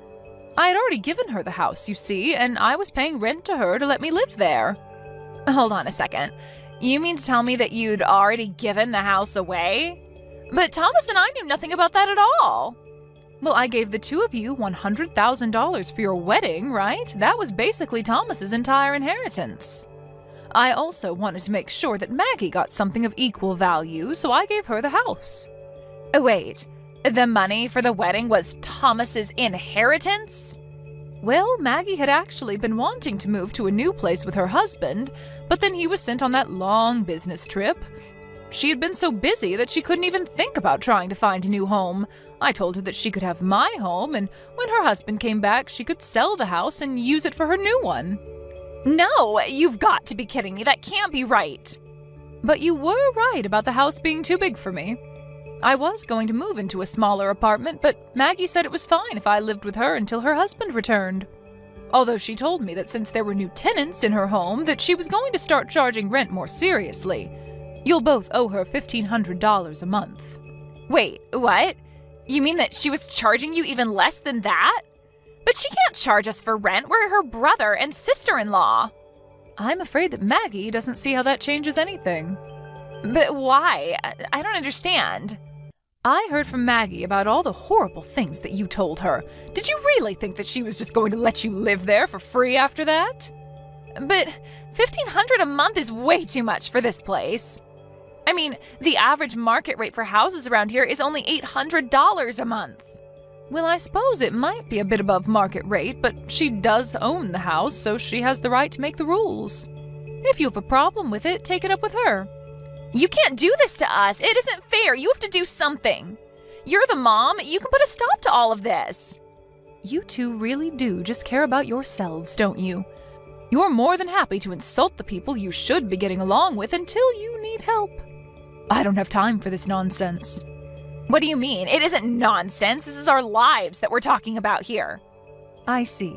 I had already given her the house, you see, and I was paying rent to her to let me live there. Hold on a second. You mean to tell me that you'd already given the house away? But Thomas and I knew nothing about that at all. Well, I gave the two of you $100,000 for your wedding, right? That was basically Thomas's entire inheritance. I also wanted to make sure that Maggie got something of equal value, so I gave her the house. Oh, wait, the money for the wedding was Thomas's inheritance? Well, Maggie had actually been wanting to move to a new place with her husband, but then he was sent on that long business trip. She had been so busy that she couldn't even think about trying to find a new home. I told her that she could have my home, and when her husband came back, she could sell the house and use it for her new one. No, you've got to be kidding me. That can't be right. But you were right about the house being too big for me. I was going to move into a smaller apartment, but Maggie said it was fine if I lived with her until her husband returned. Although she told me that since there were new tenants in her home, that she was going to start charging rent more seriously. You'll both owe her $1,500 a month. Wait, what? You mean that she was charging you even less than that? But she can't charge us for rent. We're her brother and sister-in-law. I'm afraid that Maggie doesn't see how that changes anything. But why? I don't understand. I heard from Maggie about all the horrible things that you told her. Did you really think that she was just going to let you live there for free after that? But $1,500 a month is way too much for this place. I mean, the average market rate for houses around here is only $800 a month. Well, I suppose it might be a bit above market rate, but she does own the house, so she has the right to make the rules. If you have a problem with it, take it up with her. You can't do this to us. It isn't fair. You have to do something. You're the mom. You can put a stop to all of this. You two really do just care about yourselves, don't you? You're more than happy to insult the people you should be getting along with until you need help. I don't have time for this nonsense. What do you mean? It isn't nonsense. This is our lives that we're talking about here. I see.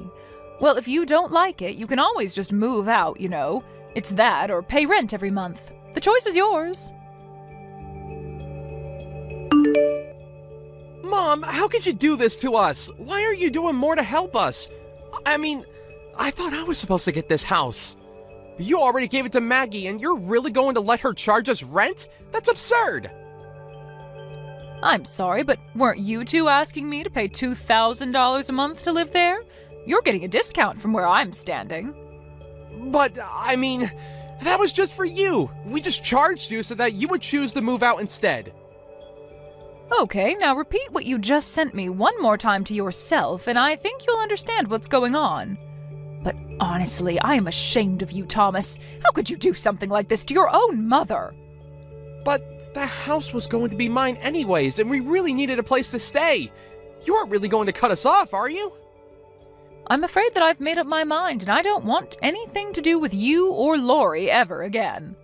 Well, if you don't like it, you can always just move out, you know. It's that or pay rent every month. The choice is yours. Mom, how could you do this to us? Why aren't you doing more to help us? I mean, I thought I was supposed to get this house. You already gave it to Maggie, and you're really going to let her charge us rent? That's absurd! I'm sorry, but weren't you two asking me to pay $2,000 a month to live there? You're getting a discount from where I'm standing. But, I mean, that was just for you. We just charged you so that you would choose to move out instead. Okay, now repeat what you just sent me one more time to yourself, and I think you'll understand what's going on. But honestly, I am ashamed of you, Thomas. How could you do something like this to your own mother? But the house was going to be mine anyways, and we really needed a place to stay. You aren't really going to cut us off, are you? I'm afraid that I've made up my mind, and I don't want anything to do with you or Lori ever again.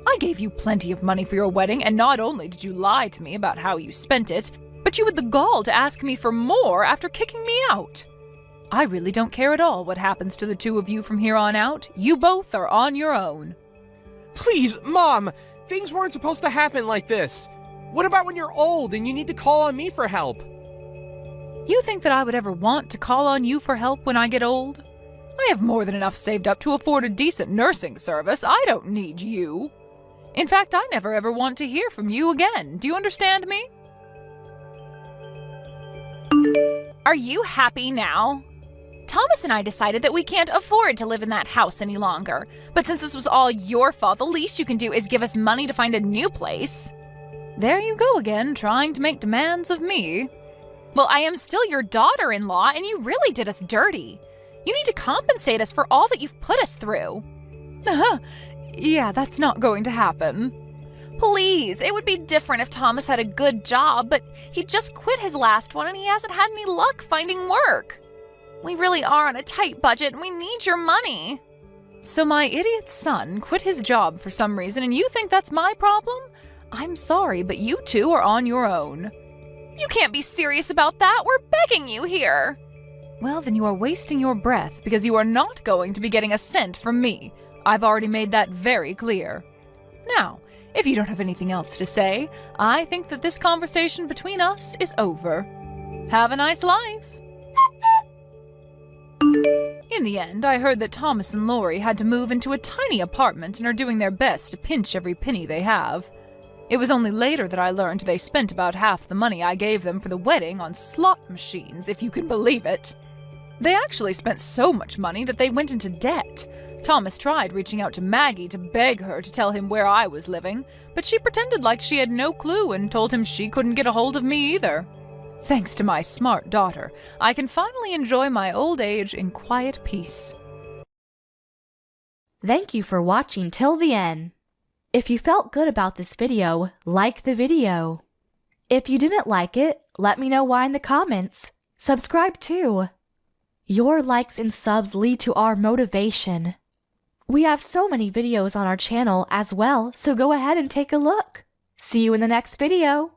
I gave you plenty of money for your wedding, and not only did you lie to me about how you spent it, but you had the gall to ask me for more after kicking me out. I really don't care at all what happens to the two of you from here on out. You both are on your own. Please, Mom! Things weren't supposed to happen like this. What about when you're old and you need to call on me for help? You think that I would ever want to call on you for help when I get old? I have more than enough saved up to afford a decent nursing service. I don't need you. In fact, I never ever want to hear from you again. Do you understand me? Are you happy now? Thomas and I decided that we can't afford to live in that house any longer. But since this was all your fault, the least you can do is give us money to find a new place. There you go again, trying to make demands of me. Well, I am still your daughter-in-law, and you really did us dirty. You need to compensate us for all that you've put us through. Yeah, that's not going to happen. Please, it would be different if Thomas had a good job, but he just quit his last one and he hasn't had any luck finding work. We really are on a tight budget and we need your money. So my idiot son quit his job for some reason and you think that's my problem? I'm sorry, but you two are on your own. You can't be serious about that. We're begging you here. Well, then you are wasting your breath because you are not going to be getting a cent from me. I've already made that very clear. Now, if you don't have anything else to say, I think that this conversation between us is over. Have a nice life. In the end, I heard that Thomas and Lori had to move into a tiny apartment and are doing their best to pinch every penny they have. It was only later that I learned they spent about half the money I gave them for the wedding on slot machines, if you can believe it. They actually spent so much money that they went into debt. Thomas tried reaching out to Maggie to beg her to tell him where I was living, but she pretended like she had no clue and told him she couldn't get a hold of me either. Thanks to my smart daughter, I can finally enjoy my old age in quiet peace. Thank you for watching till the end. If you felt good about this video, like the video. If you didn't like it, let me know why in the comments. Subscribe too. Your likes and subs lead to our motivation. We have so many videos on our channel as well, so go ahead and take a look. See you in the next video.